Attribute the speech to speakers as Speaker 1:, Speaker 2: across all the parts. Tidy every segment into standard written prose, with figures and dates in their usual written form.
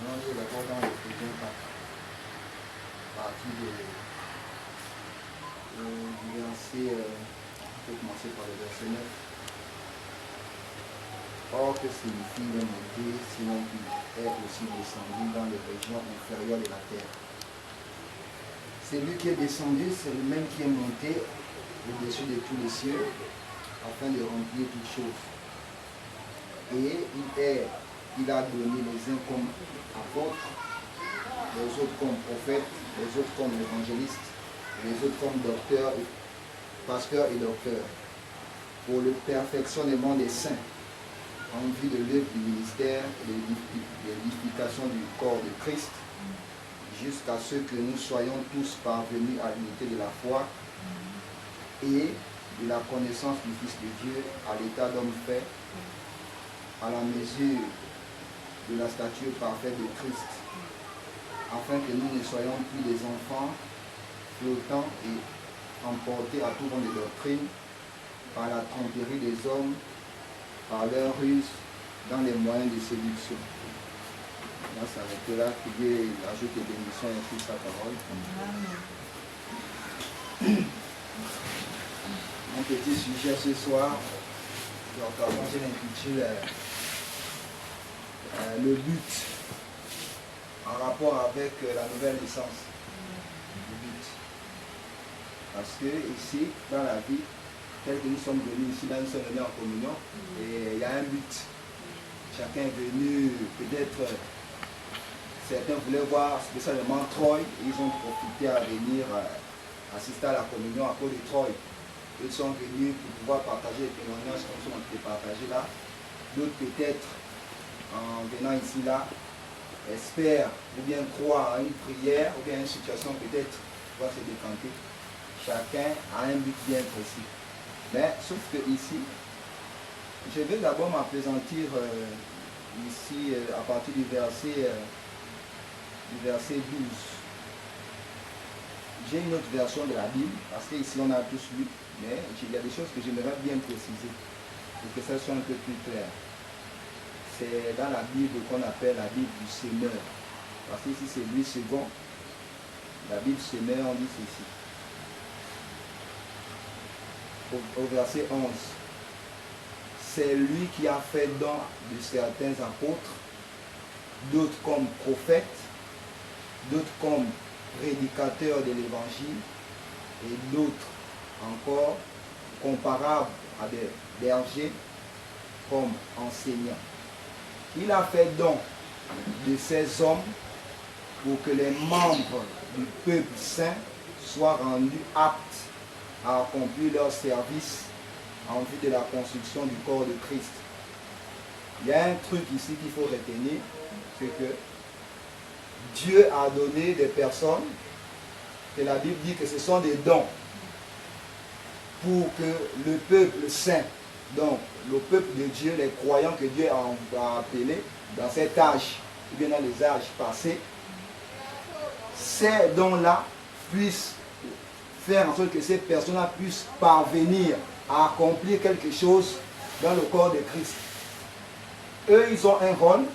Speaker 1: On est d'abord dans Éphésiens 4, à partir du verset, on peut commencer par le verset 9. Or que signifie le monté, sinon qu'il est aussi descendu dans les régions inférieures de la terre. Celui qui est descendu, c'est le même qui est monté au-dessus de tous les cieux, afin de remplir toutes choses. Et il a donné les uns comme apôtres, les autres comme prophètes, les autres comme évangélistes, les autres comme docteurs, pasteurs et docteurs, pour le perfectionnement des saints, en vue de l'œuvre du ministère et de l'édification du corps de Christ, jusqu'à ce que nous soyons tous parvenus à l'unité de la foi et de la connaissance du Fils de Dieu, à l'état d'homme fait, à la mesure de la stature parfaite de Christ, afin que nous ne soyons plus des enfants flottants et emportés à tout vent de doctrine par la tromperie des hommes, par leur ruse, dans les moyens de séduction. Là, ça s'arrêtera, que Dieu ajoute des bénédictions et écrit sa parole. Mon petit sujet ce soir, j'ai l'intitulé le but en rapport avec la nouvelle naissance. Le but. Parce que ici, dans la vie, tel que nous sommes venus ici, là nous sommes venus en communion, et il y a un but. Chacun est venu, peut-être, certains voulaient voir spécialement Troy, et ils ont profité à venir assister à la communion à cause de Troy. Ils sont venus pour pouvoir partager les témoignages comme sont partagés là. D'autres peut-être, en venant ici là, espèrent ou bien croient à une prière ou bien à une situation peut-être va se décanter. Chacun a un but bien précis. Mais sauf que ici, je vais d'abord m'appesantir ici à partir du verset 12. J'ai une autre version de la Bible, parce qu'ici on a tous lu, mais il y a des choses que j'aimerais bien préciser, pour que ça soit un peu plus clair. C'est dans la Bible qu'on appelle la Bible du Semeur. Parce qu'ici c'est Louis II. La Bible Semeur, on dit ceci. Au verset 11. C'est lui qui a fait don de certains apôtres, d'autres comme prophètes, d'autres comme prédicateurs de l'évangile, et d'autres encore comparables à des bergers comme enseignants. Il a fait don de ces hommes pour que les membres du peuple saint soient rendus aptes à accomplir leur service en vue de la construction du corps de Christ. Il y a un truc ici qu'il faut retenir, c'est que Dieu a donné des personnes, que la Bible dit que ce sont des dons, pour que le peuple saint, donc le peuple de Dieu, les croyants que Dieu a appelés dans cet âge, ou bien dans les âges passés, ces dons-là puissent faire en sorte que ces personnes-là puissent parvenir à accomplir quelque chose dans le corps de Christ. Eux, ils ont un rôle,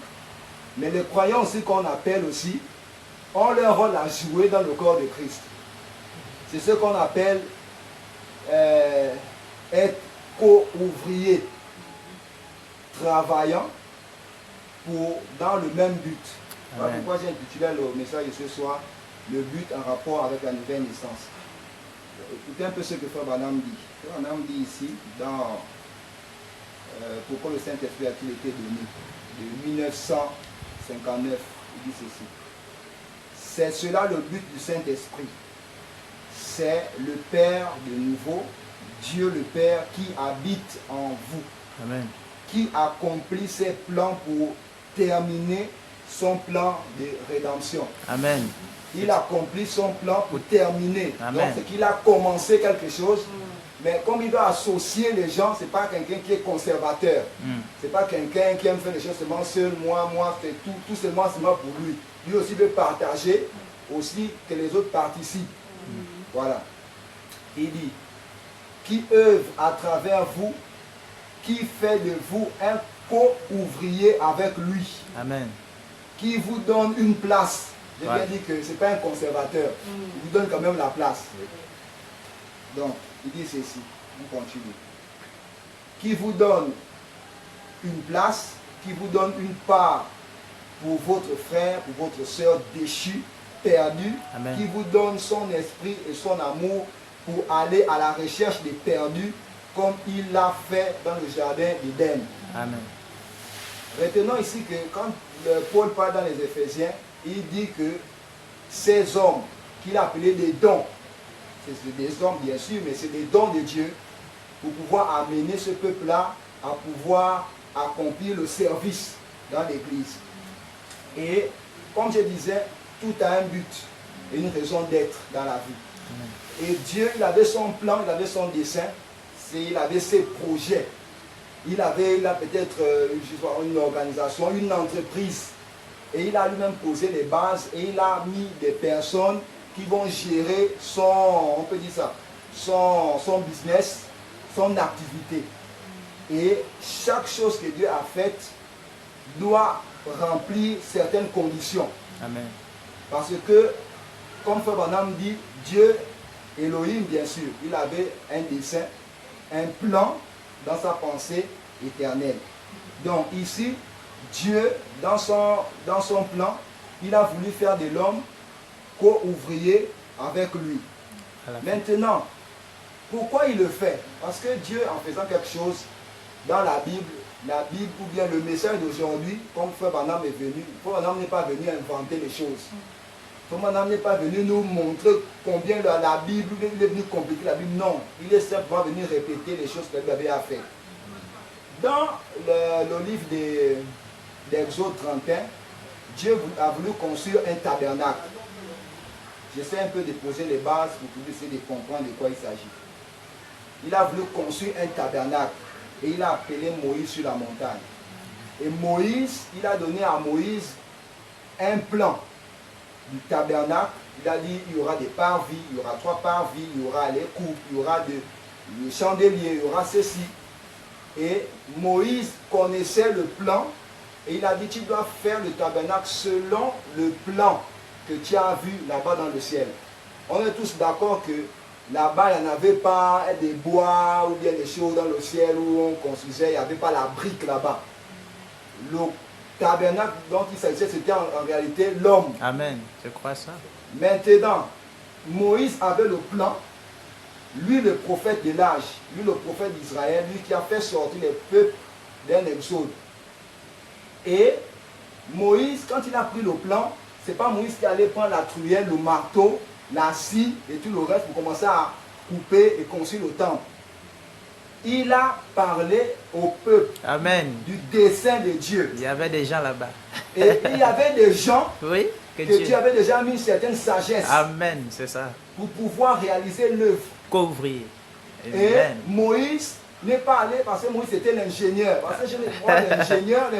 Speaker 1: mais les croyants aussi qu'on appelle aussi, ont leur rôle à jouer dans le corps de Christ. C'est ce qu'on appelle être co-ouvrier, travaillant dans le même but. Voilà pourquoi j'ai intitulé le message de ce soir, le but en rapport avec la nouvelle naissance. Écoutez un peu ce que Frère Branham dit. Frère Branham dit ici, dans pourquoi le Saint-Esprit a-t-il été donné, de 1959, il dit ceci. C'est cela le but du Saint-Esprit. C'est le Père de nouveau, Dieu le Père qui habite en vous. Amen. Qui accomplit ses plans pour terminer son plan de rédemption. Amen. Il accomplit son plan pour terminer. Amen. Donc c'est qu'il a commencé quelque chose, mais comme il doit associer les gens, ce n'est pas quelqu'un qui est conservateur. Ce n'est pas quelqu'un qui aime faire les choses seulement seul, moi, c'est tout seulement pour lui. Lui aussi veut partager, aussi que les autres participent. Voilà. Il dit, qui œuvre à travers vous, qui fait de vous un co-ouvrier avec lui. Amen. qui vous donne une place. J'ai bien dit que ce n'est pas un conservateur. Il vous donne quand même la place. Donc, il dit ceci. On continue. Qui vous donne une place, qui vous donne une part pour votre frère, pour votre soeur déchue, perdue, qui vous donne son esprit et son amour pour aller à la recherche des perdus, comme il l'a fait dans le jardin d'Éden. Amen. Retenons ici que quand Paul parle dans les Éphésiens, il dit que ces hommes qu'il a appelés des dons, c'est des hommes bien sûr, mais c'est des dons de Dieu pour pouvoir amener ce peuple-là à pouvoir accomplir le service dans l'Église. Et comme je disais, tout a un but et une raison d'être dans la vie. Et Dieu, il avait son plan, il avait son dessein, il avait ses projets. Il a peut-être une organisation, une entreprise. Et il a lui-même posé les bases et il a mis des personnes qui vont gérer son business, son activité. Et chaque chose que Dieu a faite doit remplir certaines conditions. Amen. Parce que, comme Frère Branham dit, Dieu, Elohim bien sûr, il avait un dessein, un plan dans sa pensée éternelle. Donc ici, Dieu, dans son plan, il a voulu faire de l'homme co-ouvrier avec lui. Maintenant, pourquoi il le fait? Parce que Dieu, en faisant quelque chose dans la Bible ou bien le message d'aujourd'hui, comme Frère Branham est venu, Frère Branham n'est pas venu inventer les choses. Frère Branham n'est pas venu nous montrer combien la Bible, il est venu compliquer la Bible. Non, il est simplement venu répéter les choses que Dieu avait à faire. Dans le livre d'Exode 31, Dieu a voulu construire un tabernacle. J'essaie un peu de poser les bases pour que vous puissiez de comprendre de quoi il s'agit. Il a voulu construire un tabernacle et il a appelé Moïse sur la montagne. Et Moïse, il a donné à Moïse un plan du tabernacle. Il a dit il y aura des parvis, il y aura 3 parvis, il y aura les coupes, il y aura des chandeliers, il y aura ceci. Et Moïse connaissait le plan et il a dit tu dois faire le tabernacle selon le plan que tu as vu là-bas dans le ciel. On est tous d'accord que là-bas il n'y en avait pas des bois ou bien des choses dans le ciel où on construisait, il n'y avait pas la brique là-bas. Le tabernacle dont il s'agissait, c'était en réalité l'homme. Amen, je crois ça. Maintenant, Moïse avait le plan. Lui, le prophète de l'âge, lui, le prophète d'Israël, lui qui a fait sortir les peuples d'un exode. Et Moïse, quand il a pris le plan, ce n'est pas Moïse qui allait prendre la truelle, le marteau, la scie et tout le reste pour commencer à couper et construire le temple. Il a parlé au peuple. Amen. Du dessein de Dieu. Il y avait des gens là-bas. Et il y avait des gens oui, que Dieu avait déjà mis une certaine sagesse. Amen, c'est ça. Pour pouvoir réaliser l'œuvre. Qu'ouvrir. Et Moïse n'est pas allé parce que Moïse était l'ingénieur. Parce que l'ingénieur,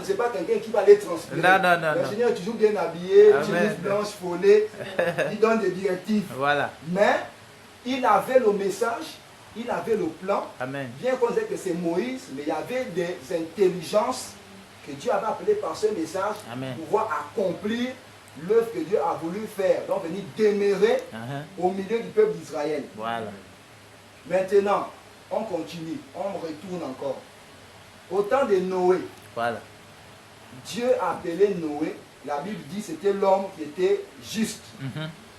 Speaker 1: ce n'est pas quelqu'un qui va aller transpirer. Non. L'ingénieur est toujours bien habillé, chemise blanche, follet, il donne des directives. Voilà. Mais il avait le message, il avait le plan. Amen. Bien qu'on dise que c'est Moïse, mais il y avait des intelligences que Dieu avait appelées par ce message pour pouvoir accomplir l'œuvre que Dieu a voulu faire, donc venir demeurer au milieu du peuple d'Israël. Voilà. Maintenant, on continue, on retourne encore. Au temps de Noé, voilà. Dieu a appelé Noé, la Bible dit que c'était l'homme qui était juste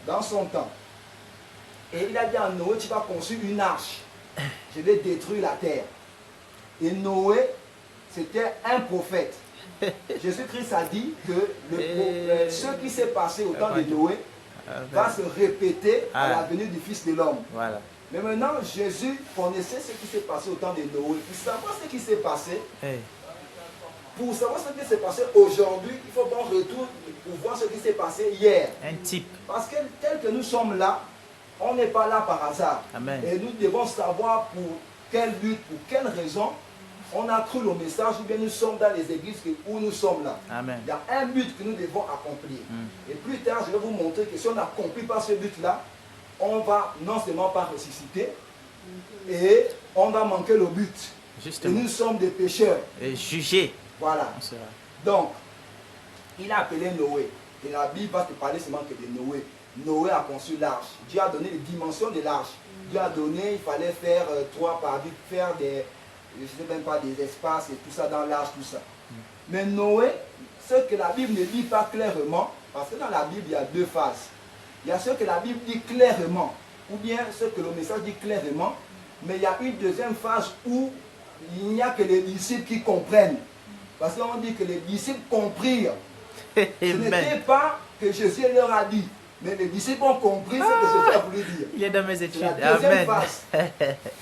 Speaker 1: dans son temps. Et il a dit à Noé, tu vas construire une arche, je vais détruire la terre. Et Noé, c'était un prophète. Jésus-Christ a dit que ce qui s'est passé au temps de Noé va se répéter à la venue du Fils de l'homme. Voilà. Mais maintenant, Jésus connaissait ce qui s'est passé au temps de Noé. Pour savoir ce qui s'est passé, pour savoir ce qui s'est passé aujourd'hui, il faut qu'on retourne pour voir ce qui s'est passé hier. Un type. Parce que tel que nous sommes là, on n'est pas là par hasard. Amen. Et nous devons savoir pour quel but, pour quelle raison on a cru le message ou bien nous sommes dans les églises où nous sommes là. Amen. Il y a un but que nous devons accomplir. Et plus tard, je vais vous montrer que si on n'accomplit pas ce but-là, on va non seulement pas ressusciter, et on va manquer le but. Justement. Et nous sommes des pécheurs. Et jugés. Voilà. Donc, il a appelé Noé. Et la Bible va te parler seulement que de Noé. Noé a conçu l'arche. Dieu a donné les dimensions de l'arche. Dieu a donné, il fallait faire 3 par 8, faire des, je ne sais même pas, des espaces et tout ça dans l'arche, tout ça. Mais Noé, ce que la Bible ne dit pas clairement, parce que dans la Bible, il y a 2 phases. Il y a ce que la Bible dit clairement, ou bien ce que le message dit clairement, mais il y a une deuxième phase où il n'y a que les disciples qui comprennent. Parce qu'on dit que les disciples comprirent. Ce n'était pas que Jésus leur a dit, mais les disciples ont compris ce que Jésus a voulu dire.
Speaker 2: Il est dans mes études.
Speaker 1: C'est la deuxième
Speaker 2: Amen.
Speaker 1: phase.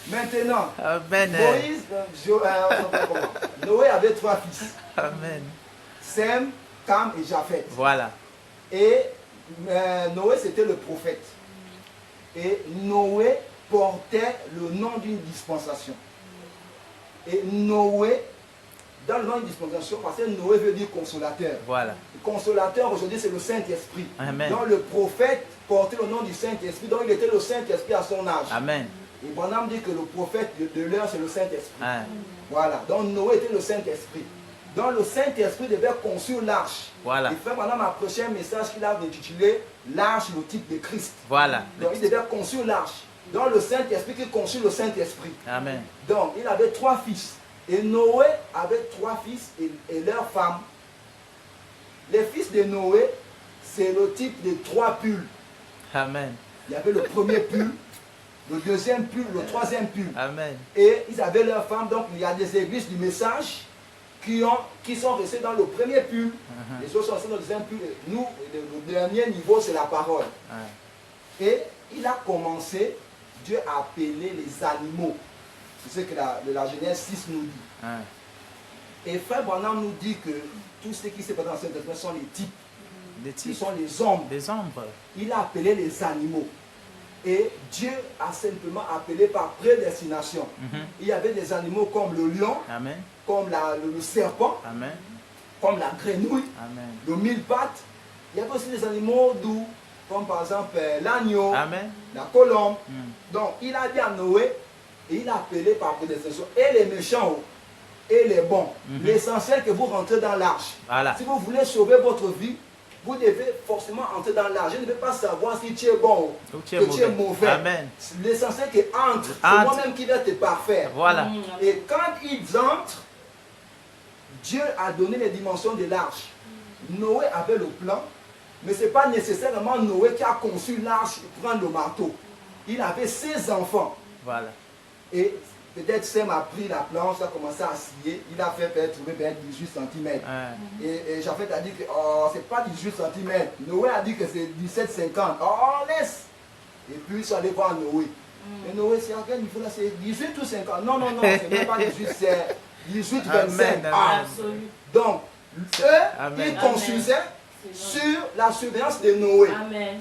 Speaker 1: Maintenant,
Speaker 2: Amen.
Speaker 1: Moïse, Noé avait 3 fils.
Speaker 2: Amen.
Speaker 1: Sem, Cam et Japheth.
Speaker 2: Voilà.
Speaker 1: Et Noé, c'était le prophète. Et Noé portait le nom d'une dispensation. Et Noé, dans le nom d'une dispensation, parce que Noé veut dire consolateur.
Speaker 2: Voilà.
Speaker 1: Le consolateur, aujourd'hui, c'est le Saint-Esprit.
Speaker 2: Amen.
Speaker 1: Donc le prophète portait le nom du Saint-Esprit, donc il était le Saint-Esprit à son âge.
Speaker 2: Amen.
Speaker 1: Et Branham dit que le prophète de l'heure, c'est le Saint-Esprit.
Speaker 2: Amen.
Speaker 1: Voilà, donc Noé était le Saint-Esprit. Donc le Saint-Esprit devait construire l'arche.
Speaker 2: Voilà.
Speaker 1: Et frère Branham a prêché un message qu'il a intitulé l'arche, le type de Christ.
Speaker 2: Voilà.
Speaker 1: Donc il devait construire l'arche. Donc le Saint-Esprit qui construit le Saint-Esprit.
Speaker 2: Amen.
Speaker 1: Donc il avait 3 fils. Et Noé avait 3 fils et leurs femmes. Les fils de Noé, c'est le type de 3 pulls.
Speaker 2: Amen.
Speaker 1: Il y avait le premier pull, le deuxième pull, le troisième pull.
Speaker 2: Amen.
Speaker 1: Et ils avaient leurs femmes. Donc il y a des églises du message qui sont restés dans le premier pull. Les autres sont restés dans le deuxième pull. Nous, le dernier niveau, c'est la parole. Et il a commencé, Dieu a appelé les animaux. C'est ce que la Genèse 6 nous dit. Et frère Branham nous dit que tout ce qui s'est passé dans le Saint-Testament sont les types.
Speaker 2: Des
Speaker 1: Qui
Speaker 2: types.
Speaker 1: sont les ombres.
Speaker 2: Des ombres.
Speaker 1: Il a appelé les animaux. Et Dieu a simplement appelé par prédestination. Il y avait des animaux comme le lion,
Speaker 2: Amen.
Speaker 1: comme le serpent,
Speaker 2: Amen.
Speaker 1: comme la grenouille,
Speaker 2: Amen.
Speaker 1: le mille-pattes. Il y avait aussi des animaux doux, comme par exemple l'agneau,
Speaker 2: Amen.
Speaker 1: la colombe.
Speaker 2: Mm.
Speaker 1: Donc il a dit à Noé, et il a appelé par prédestination, et les méchants et les bons. L'essentiel que vous rentrez dans l'arche.
Speaker 2: Voilà.
Speaker 1: Si vous voulez sauver votre vie, vous devez forcément entrer dans l'arche. Je ne vais pas savoir si tu es bon
Speaker 2: Ou
Speaker 1: ou que tu es mauvais.
Speaker 2: Amen.
Speaker 1: L'essentiel que entre, c'est
Speaker 2: Entre.
Speaker 1: moi-même qui vais te parfaire.
Speaker 2: Voilà.
Speaker 1: Et quand ils entrent, Dieu a donné les dimensions de l'arche. Noé avait le plan, mais ce n'est pas nécessairement Noé qui a conçu l'arche pour prendre le marteau. Il avait 16 enfants.
Speaker 2: Voilà.
Speaker 1: Et peut-être Sem a pris la planche, a commencé à scier. Il a fait peut-être trouver 18 cm. Et Japheth a dit que oh, c'est pas 18 cm. Noé a dit que c'est 17,50. Oh, laisse. Et puis ils sont allés voir Noé. Et Noé, c'est à quel niveau là? C'est 18 ou 50? Non, non, non, c'est même pas 18, c'est 18, 25. Ah. Donc, eux, ils construisaient sur la surveillance de Noé.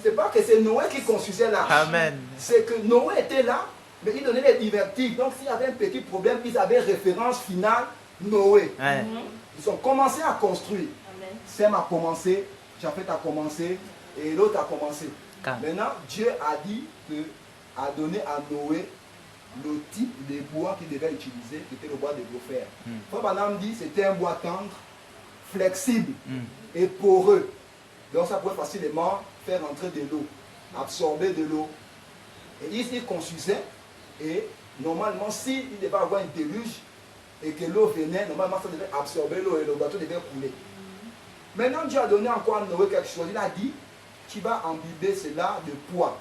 Speaker 1: C'est pas que c'est Noé qui construisait l'arche.
Speaker 2: Amen.
Speaker 1: C'est que Noé était là, mais il donnait les directives. Donc s'il y avait un petit problème, ils avaient référence finale, Noé. Ils ont commencé à construire. Sem a commencé, Japheth a commencé, et l'autre a commencé. Maintenant, Dieu a dit a donné à Noé le type de bois qu'il devait utiliser, qui était le bois de gopher. Frère Branham dit que c'était un bois tendre, flexible et poreux. Donc ça pouvait facilement faire entrer de l'eau, absorber de l'eau. Et il construisait, et normalement, s'il devait avoir un déluge et que l'eau venait, normalement ça devait absorber l'eau et le bateau devait couler. Maintenant, Dieu a donné encore à Noé quelque chose. Il a dit, tu vas imbiber cela de poids.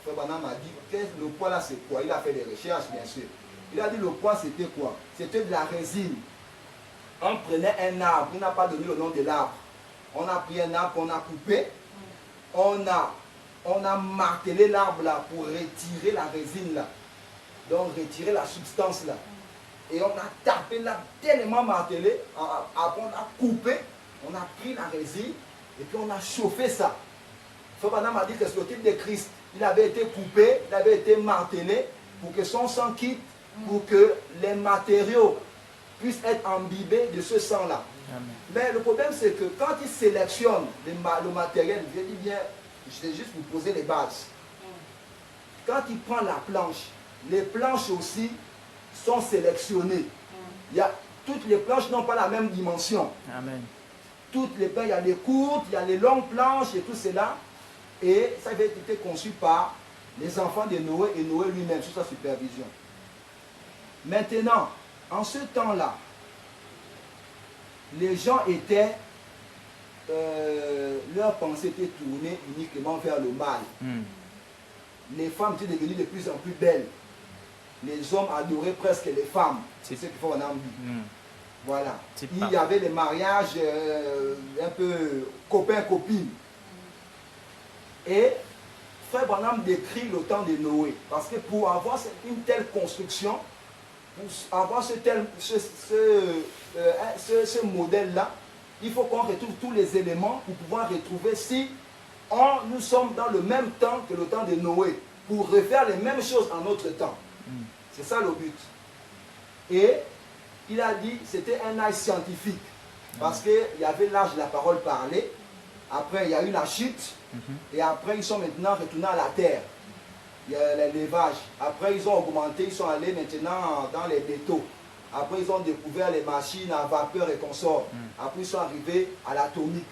Speaker 1: Frère Branham a dit, le poids là c'est quoi? Il a fait des recherches bien sûr. Il a dit le poids c'était quoi? C'était de la résine. On prenait un arbre, il n'a pas donné le nom de l'arbre. On a pris un arbre qu'on a coupé. On a martelé l'arbre là pour retirer la résine là. Donc retirer la substance là. Et on a tapé là, tellement martelé. Après on a coupé, on a pris la résine et puis on a chauffé ça. Frère Branham a dit que c'est le type de Christ. Il avait été coupé, il avait été martelé pour que son sang quitte, pour que les matériaux puissent être imbibés de ce sang-là. Mais le problème c'est que quand il sélectionne le matériel, je dis bien, je vais juste vous poser les bases. Quand il prend la planche, les planches aussi sont sélectionnées. Toutes les planches n'ont pas la même dimension.
Speaker 2: Amen.
Speaker 1: toutes les paires, il y a les courtes, il y a les longues planches et tout cela. Et ça avait été conçu par les enfants de Noé et Noé lui-même sous sa supervision. Maintenant, en ce temps-là, les gens étaient, leur pensée était tournée uniquement vers le mal. Les femmes étaient devenues de plus en plus belles. Les hommes adoraient presque les femmes. C'est ce qu'il faut en dire. Voilà. Il y avait les mariages un peu copains-copines. Et Frère Branham décrit le temps de Noé. Parce que pour avoir une telle construction, pour avoir ce modèle-là, il faut qu'on retrouve tous les éléments pour pouvoir retrouver si nous sommes dans le même temps que le temps de Noé, pour refaire les mêmes choses en notre temps. C'est ça le but. Et il a dit que c'était un âge scientifique, parce qu'il y avait l'âge de la parole parlée, après il y a eu la chute, et après ils sont maintenant retournés à la terre. Il y a l'élevage. Après ils ont augmenté, ils sont allés maintenant dans les métaux. Après ils ont découvert les machines à vapeur et consorts. Après ils sont arrivés à l'atomique.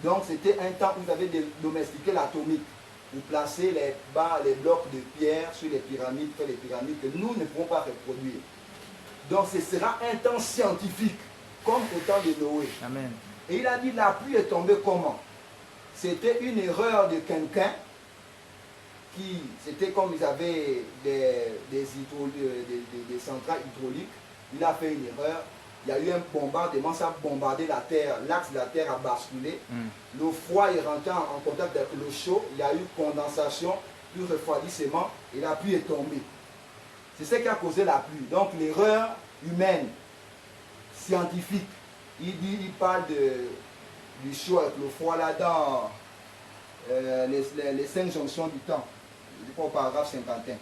Speaker 1: Donc c'était un temps où ils avaient domestiqué l'atomique. Vous placez les blocs de pierre sur les pyramides, les pyramides que nous ne pourrons pas reproduire. Donc ce sera un temps scientifique, comme au temps de Noé.
Speaker 2: Amen.
Speaker 1: Et il a dit la pluie est tombée comment? C'était une erreur de quelqu'un qui, c'était comme ils avaient des centrales hydrauliques. Il a fait une erreur. Il y a eu un bombardement, ça a bombardé la terre, l'axe de la terre a basculé. Le froid est rentré en contact avec le chaud, il y a eu condensation, puis refroidissement, et la pluie est tombée. C'est ce qui a causé la pluie. Donc l'erreur humaine, scientifique, il parle du chaud avec le froid là dans les 5 jonctions du temps, au paragraphe 51.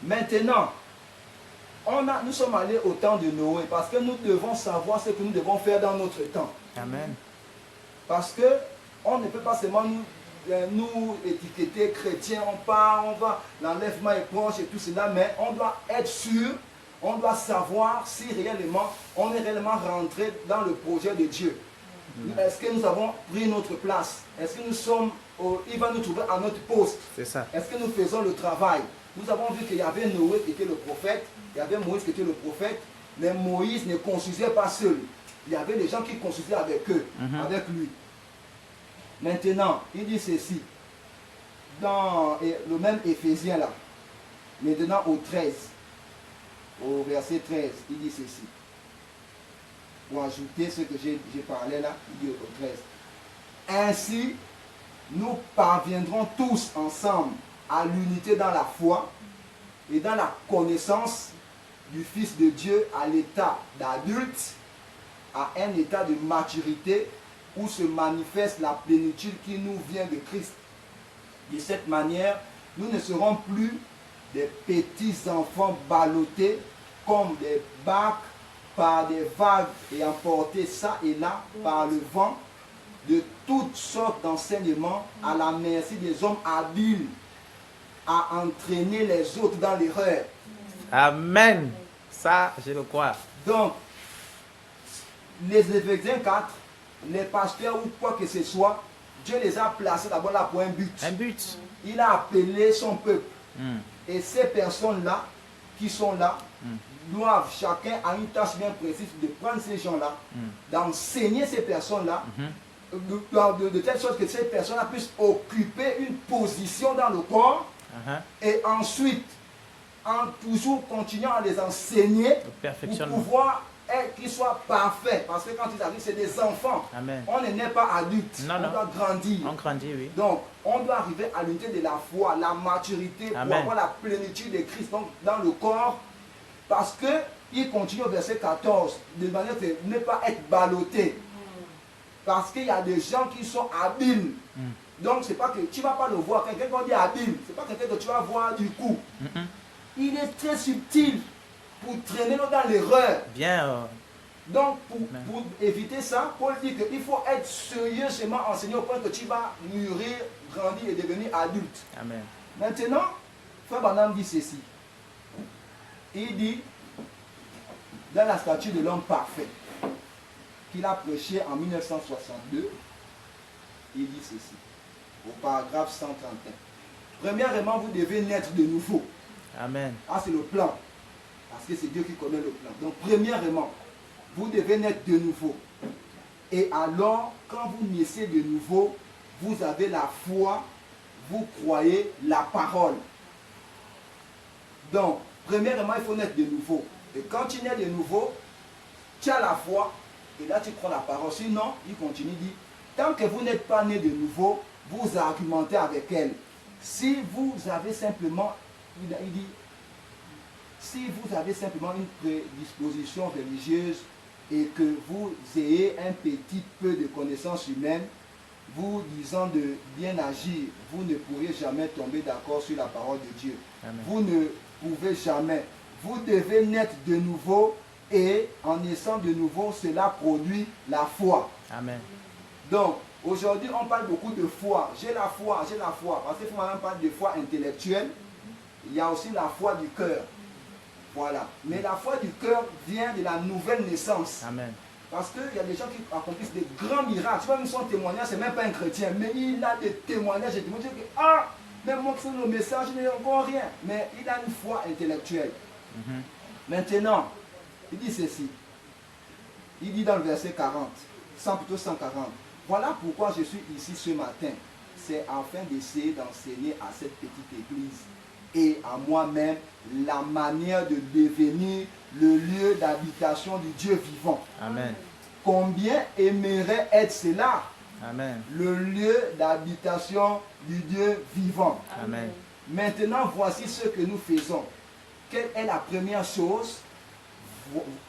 Speaker 1: Maintenant, nous sommes allés au temps de Noé parce que nous devons savoir ce que nous devons faire dans notre temps.
Speaker 2: Amen.
Speaker 1: Parce que on ne peut pas seulement nous étiqueter chrétiens, on part, on va, l'enlèvement est proche et tout cela, mais on doit être sûr, on doit savoir si réellement on est réellement rentré dans le projet de Dieu. Est-ce que nous avons pris notre place? Est-ce que nous sommes, il va nous trouver à notre poste?
Speaker 2: C'est ça.
Speaker 1: Est-ce que nous faisons le travail? Nous avons vu qu'il y avait Noé qui était le prophète, il y avait Moïse qui était le prophète, mais Moïse ne construisait pas seul. Il y avait des gens qui construisaient avec eux, avec lui. Maintenant, il dit ceci, dans le même Éphésiens là, maintenant au 13, au verset 13, il dit ceci. Pour ajouter ce que j'ai parlé là, il dit au 13. Ainsi, nous parviendrons tous ensemble à l'unité dans la foi et dans la connaissance du Fils de Dieu à l'état d'adulte, à un état de maturité où se manifeste la plénitude qui nous vient de Christ. De cette manière, nous ne serons plus des petits enfants ballottés comme des bacs par des vagues et emportés ça et là par le vent de toutes sortes d'enseignements à la merci des hommes habiles à entraîner les autres dans l'erreur.
Speaker 2: Amen. Ça, je le crois.
Speaker 1: Donc, les Éphésiens 4, les pasteurs ou quoi que ce soit, Dieu les a placés d'abord là pour un but.
Speaker 2: Un but.
Speaker 1: Il a appelé son peuple. Et ces personnes-là, qui sont là, doivent chacun à une tâche bien précise de prendre ces gens-là, d'enseigner ces personnes-là, de telle sorte que ces personnes-là puissent occuper une position dans le corps, et ensuite, en toujours continuant à les enseigner, pour pouvoir qu'ils soient parfaits. Parce que quand ils arrivent, c'est des enfants.
Speaker 2: Amen.
Speaker 1: On n'est pas adulte,
Speaker 2: non,
Speaker 1: on doit grandir.
Speaker 2: On grandit, oui.
Speaker 1: Donc, on doit arriver à l'unité de la foi, la maturité,
Speaker 2: Amen.
Speaker 1: pour avoir la plénitude de Christ donc, dans le corps. Parce que il continue au verset 14, de manière de ne pas être ballotté. Parce qu'il y a des gens qui sont habiles. Donc, c'est pas que tu ne vas pas le voir. Quelqu'un qu'on dit habile, ce n'est pas quelqu'un que tu vas voir du coup. Il est très subtil pour traîner dans l'erreur.
Speaker 2: Bien.
Speaker 1: Donc, pour éviter ça, Paul dit qu'il faut être sérieusement enseigné au point que tu vas mûrir, grandir et devenir adulte.
Speaker 2: Amen.
Speaker 1: Maintenant, Frère Branham dit ceci. Il dit, dans la statue de l'homme parfait, qu'il a prêché en 1962, il dit ceci, au paragraphe 131. Premièrement, vous devez naître de nouveau.
Speaker 2: Amen.
Speaker 1: Ah, c'est le plan. Parce que c'est Dieu qui connaît le plan. Donc, premièrement, vous devez naître de nouveau. Et alors, quand vous naissez de nouveau, vous avez la foi, vous croyez la parole. Donc, premièrement, il faut naître de nouveau. Et quand tu nais de nouveau, tu as la foi, et là tu crois la parole. Sinon, il continue, il dit, tant que vous n'êtes pas né de nouveau, vous argumentez avec elle. Si vous avez simplement, il dit, si vous avez simplement une prédisposition religieuse et que vous ayez un petit peu de connaissances humaines, vous disant de bien agir, vous ne pourrez jamais tomber d'accord sur la parole de Dieu.
Speaker 2: Amen.
Speaker 1: Vous ne pouvez jamais. Vous devez naître de nouveau et en naissant de nouveau, cela produit la foi.
Speaker 2: Amen.
Speaker 1: Donc, aujourd'hui, on parle beaucoup de foi. J'ai la foi, j'ai la foi. Parce qu'il faut maintenant parler de foi intellectuelle. Il y a aussi la foi du cœur. Voilà. Mais la foi du cœur vient de la nouvelle naissance.
Speaker 2: Amen.
Speaker 1: Parce qu'il y a des gens qui accomplissent des grands miracles. Tu vois, même son témoignage, c'est même pas un chrétien. Mais il a des témoignages et témoignages que, ah, même moi qui sais le message, je n'ai encore rien. Mais il a une foi intellectuelle. Maintenant, il dit ceci. Il dit dans le verset 40, plutôt 140. Voilà pourquoi je suis ici ce matin. C'est afin d'essayer d'enseigner à cette petite église et à moi-même la manière de devenir le lieu d'habitation du Dieu vivant.
Speaker 2: Amen.
Speaker 1: Combien aimerait être cela?
Speaker 2: Amen.
Speaker 1: Le lieu d'habitation du Dieu vivant.
Speaker 2: Amen.
Speaker 1: Maintenant, voici ce que nous faisons. Quelle est la première chose?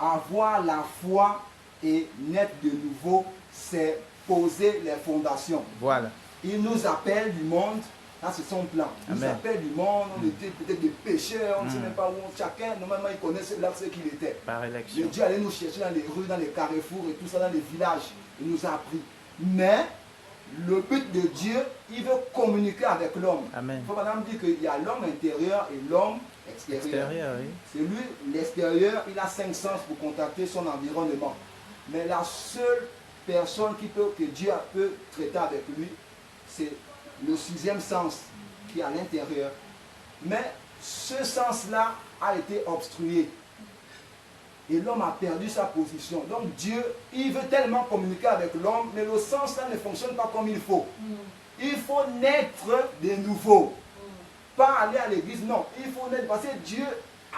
Speaker 1: Avoir la foi et naître de nouveau, c'est poser les fondations.
Speaker 2: Voilà.
Speaker 1: Il nous appelle du monde, là c'est son plan. Il nous
Speaker 2: Amen.
Speaker 1: appelle du monde, on était peut-être des pécheurs, on ne sait même pas où chacun, normalement il connaissait là ce qu'il était.
Speaker 2: Par
Speaker 1: Le
Speaker 2: élection.
Speaker 1: Dieu allait nous chercher dans les rues, dans les carrefours et tout ça, dans les villages. Il nous a appris. Mais le but de Dieu, il veut communiquer avec l'homme.
Speaker 2: Amen.
Speaker 1: Il faut madame dire qu'il y a l'homme intérieur et l'homme extérieur.
Speaker 2: Extérieur, oui.
Speaker 1: C'est lui, l'extérieur, il a 5 sens pour contacter son environnement. Mais la seule personne que Dieu peut traiter avec lui, c'est le 6e sens qui est à l'intérieur. Mais ce sens-là a été obstrué. Et l'homme a perdu sa position. Donc Dieu, il veut tellement communiquer avec l'homme, mais le sens-là ne fonctionne pas comme il faut. Il faut naître de nouveau. Pas aller à l'église, non. Il faut naître parce que Dieu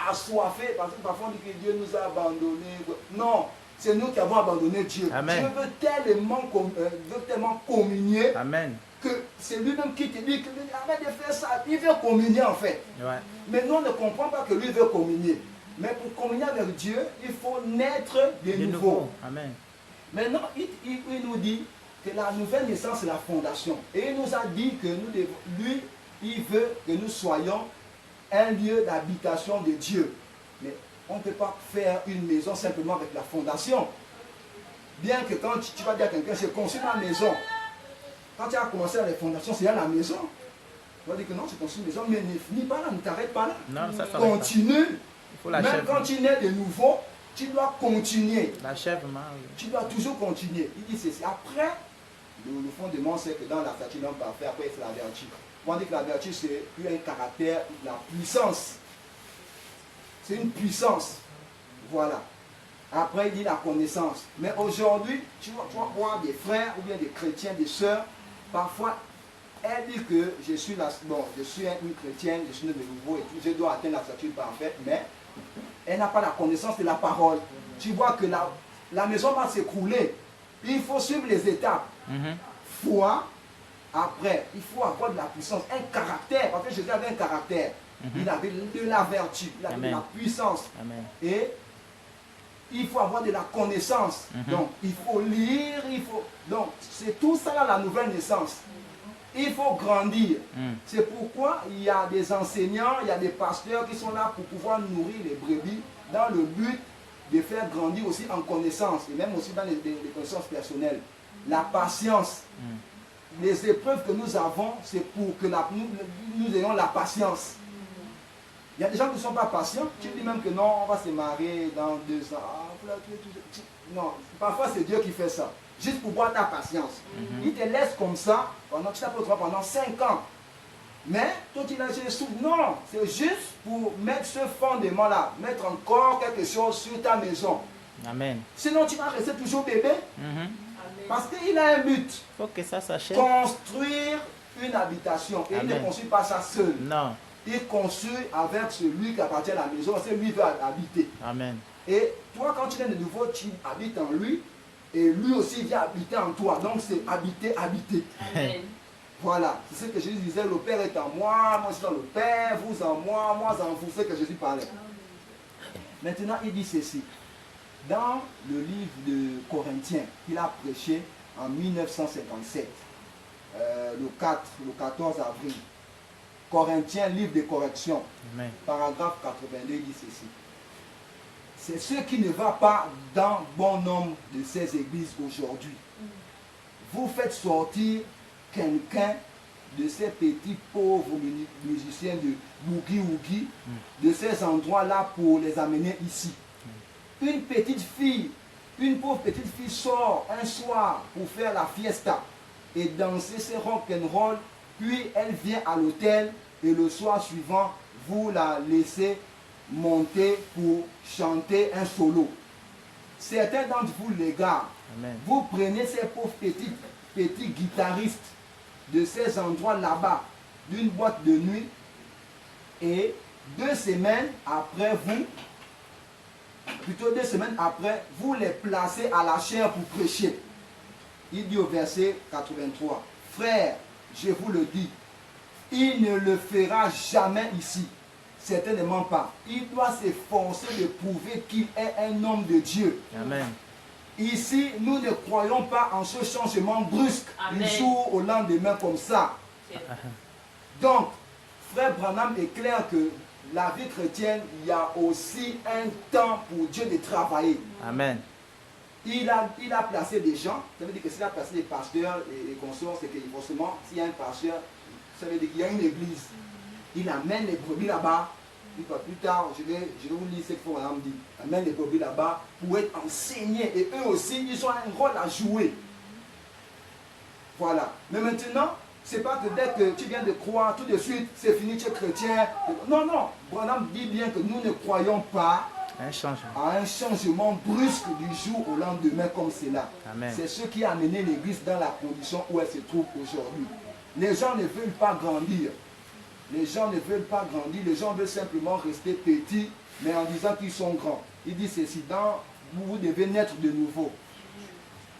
Speaker 1: a soifé. Parce que parfois on dit que Dieu nous a abandonnés. Non, c'est nous qui avons abandonné Dieu.
Speaker 2: Amen.
Speaker 1: Dieu veut tellement communier.
Speaker 2: Amen.
Speaker 1: Que c'est lui-même qui te dit que arrête de faire ça. Il veut communier en fait.
Speaker 2: Ouais.
Speaker 1: Mais nous on ne comprend pas que lui veut communier. Mais pour communier avec Dieu, il faut naître de nouveau.
Speaker 2: Amen.
Speaker 1: Maintenant, il nous dit que la nouvelle naissance est la fondation. Et il nous a dit que nous devons, lui, il veut que nous soyons un lieu d'habitation de Dieu. Mais on ne peut pas faire une maison simplement avec la fondation. Bien que quand tu vas dire à quelqu'un, j'ai construit ma maison. Quand tu as commencé à les fondations, c'est à la maison. Tu vas dire que non, j'ai construit une maison, mais ne finis pas là, ne t'arrête pas là.
Speaker 2: Non, ça s'arrête
Speaker 1: continue.
Speaker 2: Il faut
Speaker 1: Même
Speaker 2: l'achèvement.
Speaker 1: quand tu nais de nouveau, tu dois continuer.
Speaker 2: L'achèvement, oui.
Speaker 1: Tu dois toujours continuer. Il dit ceci. Après, le fondement, c'est que dans la statue d'homme parfait, après c'est la vertu. On dit que la vertu, c'est un caractère, la puissance. C'est une puissance. Voilà. Après, il dit la connaissance. Mais aujourd'hui, tu vas voir des frères ou bien des chrétiens, des sœurs, parfois, elle dit que je suis une chrétienne, je suis née de nouveau et tout, je dois atteindre la statue parfaite, mais elle n'a pas la connaissance de la parole. Tu vois que la maison va s'écrouler. Il faut suivre les étapes. Foi, après, il faut avoir de la puissance, un caractère, parce que Jésus avait un caractère. Il avait de la vertu, il avait de la puissance.
Speaker 2: Amen.
Speaker 1: Et il faut avoir de la connaissance. Donc, il faut lire, donc, c'est tout ça là, la nouvelle naissance. Il faut grandir. C'est pourquoi il y a des enseignants, il y a des pasteurs qui sont là pour pouvoir nourrir les brebis dans le but de faire grandir aussi en connaissance et même aussi dans les connaissances personnelles. La patience. Les épreuves que nous avons, c'est pour que nous ayons la patience. Il y a des gens qui ne sont pas patients. Tu dis même que non, on va se marier dans 2 ans. Non, parfois c'est Dieu qui fait ça. Juste pour voir ta patience. Il te laisse comme ça, pendant que tu t'appelles pendant 5 ans. Mais toi tu l'as dit, non, c'est juste pour mettre ce fondement-là, mettre encore quelque chose sur ta maison.
Speaker 2: Amen.
Speaker 1: Sinon tu vas rester toujours bébé. Parce qu'il a un but.
Speaker 2: Il faut que ça s'achète.
Speaker 1: Construire une habitation. Et il ne construit pas ça seul.
Speaker 2: Non.
Speaker 1: Il construit avec celui qui appartient à la maison, parce que lui veut habiter.
Speaker 2: Amen.
Speaker 1: Et toi, quand tu es de nouveau, tu habites en lui, et lui aussi vient habiter en toi. Donc c'est habiter, habiter.
Speaker 3: Amen.
Speaker 1: Voilà, c'est ce que Jésus disait, le Père est en moi, moi je suis dans le Père, vous en moi, moi en vous, c'est ce que Jésus parlait. Maintenant, il dit ceci. Dans le livre de Corinthiens, qu'il a prêché en 1957, le 14 avril, Corinthiens, livre de correction,
Speaker 2: Amen.
Speaker 1: paragraphe 82, il dit ceci. C'est ce qui ne va pas dans bon nombre de ces églises aujourd'hui. Vous faites sortir quelqu'un de ces petits pauvres musiciens de boogie-woogie, de ces endroits-là pour les amener ici. Une petite fille, une pauvre petite fille sort un soir pour faire la fiesta et danser ses rock'n'roll, puis elle vient à l'hôtel et le soir suivant, vous la laissez monter pour chanter un solo. Certains d'entre vous, les gars,
Speaker 2: Amen.
Speaker 1: vous prenez ces pauvres petits guitaristes de ces endroits là-bas, d'une boîte de nuit, et 2 semaines après plutôt 2 semaines après, vous les placez à la chaire pour prêcher. Il dit au verset 83, frère, je vous le dis, il ne le fera jamais ici. Certainement pas. Il doit s'efforcer de prouver qu'il est un homme de Dieu.
Speaker 2: Amen.
Speaker 1: Ici, nous ne croyons pas en ce changement brusque du jour au lendemain comme ça. Donc, frère Branham est clair que la vie chrétienne, il y a aussi un temps pour Dieu de travailler.
Speaker 2: Amen.
Speaker 1: Il a placé des gens, ça veut dire que s'il a placé des pasteurs et consorts, c'est que forcément, s'il y a un pasteur, ça veut dire qu'il y a une église. Il amène les brebis là-bas. Plus tard, je vais vous lire ce que Branham dit. Il amène les brebis là-bas pour être enseignés. Et eux aussi, ils ont un rôle à jouer. Voilà. Mais maintenant, c'est pas que dès que tu viens de croire, tout de suite, c'est fini, tu es chrétien. Non, non. Branham dit bien que nous ne croyons pas à un changement brusque du jour au lendemain comme cela. C'est ce qui a amené l'Église dans la condition où elle se trouve aujourd'hui. Les gens ne veulent pas grandir. Les gens ne veulent pas grandir. Les gens veulent simplement rester petits, mais en disant qu'ils sont grands. Il dit ceci, vous devez naître de nouveau.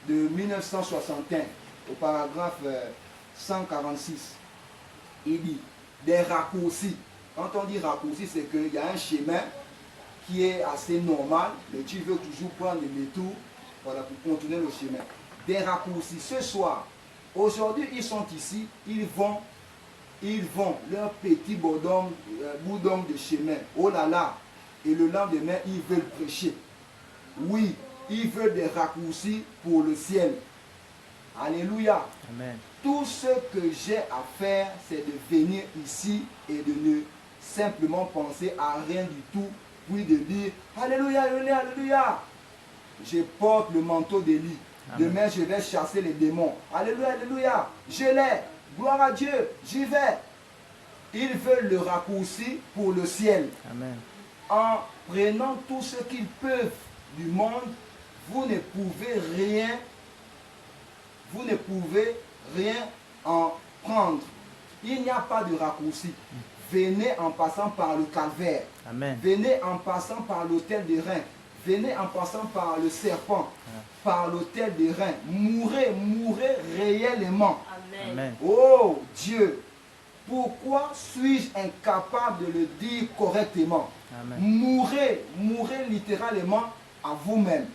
Speaker 1: De 1961, au paragraphe 146, il dit des raccourcis. Quand on dit raccourcis, c'est qu'il y a un chemin qui est assez normal, mais tu veux toujours prendre le détour, voilà, pour continuer le chemin. Des raccourcis. Ce soir, aujourd'hui, ils sont ici, ils vont, leur petit bout d'homme de chemin. Oh là là! Et le lendemain, ils veulent prêcher. Oui, ils veulent des raccourcis pour le ciel. Alléluia.
Speaker 2: Amen.
Speaker 1: Tout ce que j'ai à faire, c'est de venir ici et de ne simplement penser à rien du tout, puis de dire Alléluia, Alléluia, Alléluia. Je porte le manteau d'Élie. Demain, je vais chasser les démons. Alléluia, Alléluia. Je l'ai. Gloire à Dieu. J'y vais. Ils veulent le raccourci pour le ciel.
Speaker 2: Amen.
Speaker 1: En prenant tout ce qu'ils peuvent du monde, vous ne pouvez rien en prendre. Il n'y a pas de raccourci. Venez en passant par le calvaire.
Speaker 2: Amen.
Speaker 1: Venez en passant par l'autel des reins. Venez en passant par le serpent, par l'autel des reins. Mourrez réellement.
Speaker 2: Amen.
Speaker 1: Oh Dieu, pourquoi suis-je incapable de le dire correctement?
Speaker 2: Amen.
Speaker 1: Mourrez littéralement à vous-même.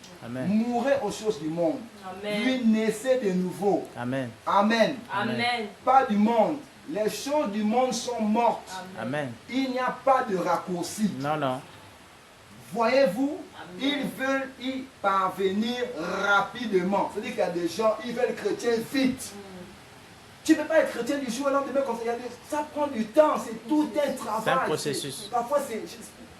Speaker 1: Mourrez aux choses du monde.
Speaker 3: Amen.
Speaker 1: Puis naissez de nouveau.
Speaker 2: Amen.
Speaker 1: Amen.
Speaker 3: Amen.
Speaker 1: Pas du monde. Les choses du monde sont mortes.
Speaker 2: Amen.
Speaker 1: Il n'y a pas de raccourci.
Speaker 2: Non, non.
Speaker 1: Voyez-vous, ils veulent y parvenir rapidement. C'est-à-dire qu'il y a des gens, ils veulent être chrétiens vite. Tu ne peux pas être chrétien du jour au lendemain comme ça. Ça prend du temps, c'est tout un travail.
Speaker 2: C'est un processus.
Speaker 1: Parfois,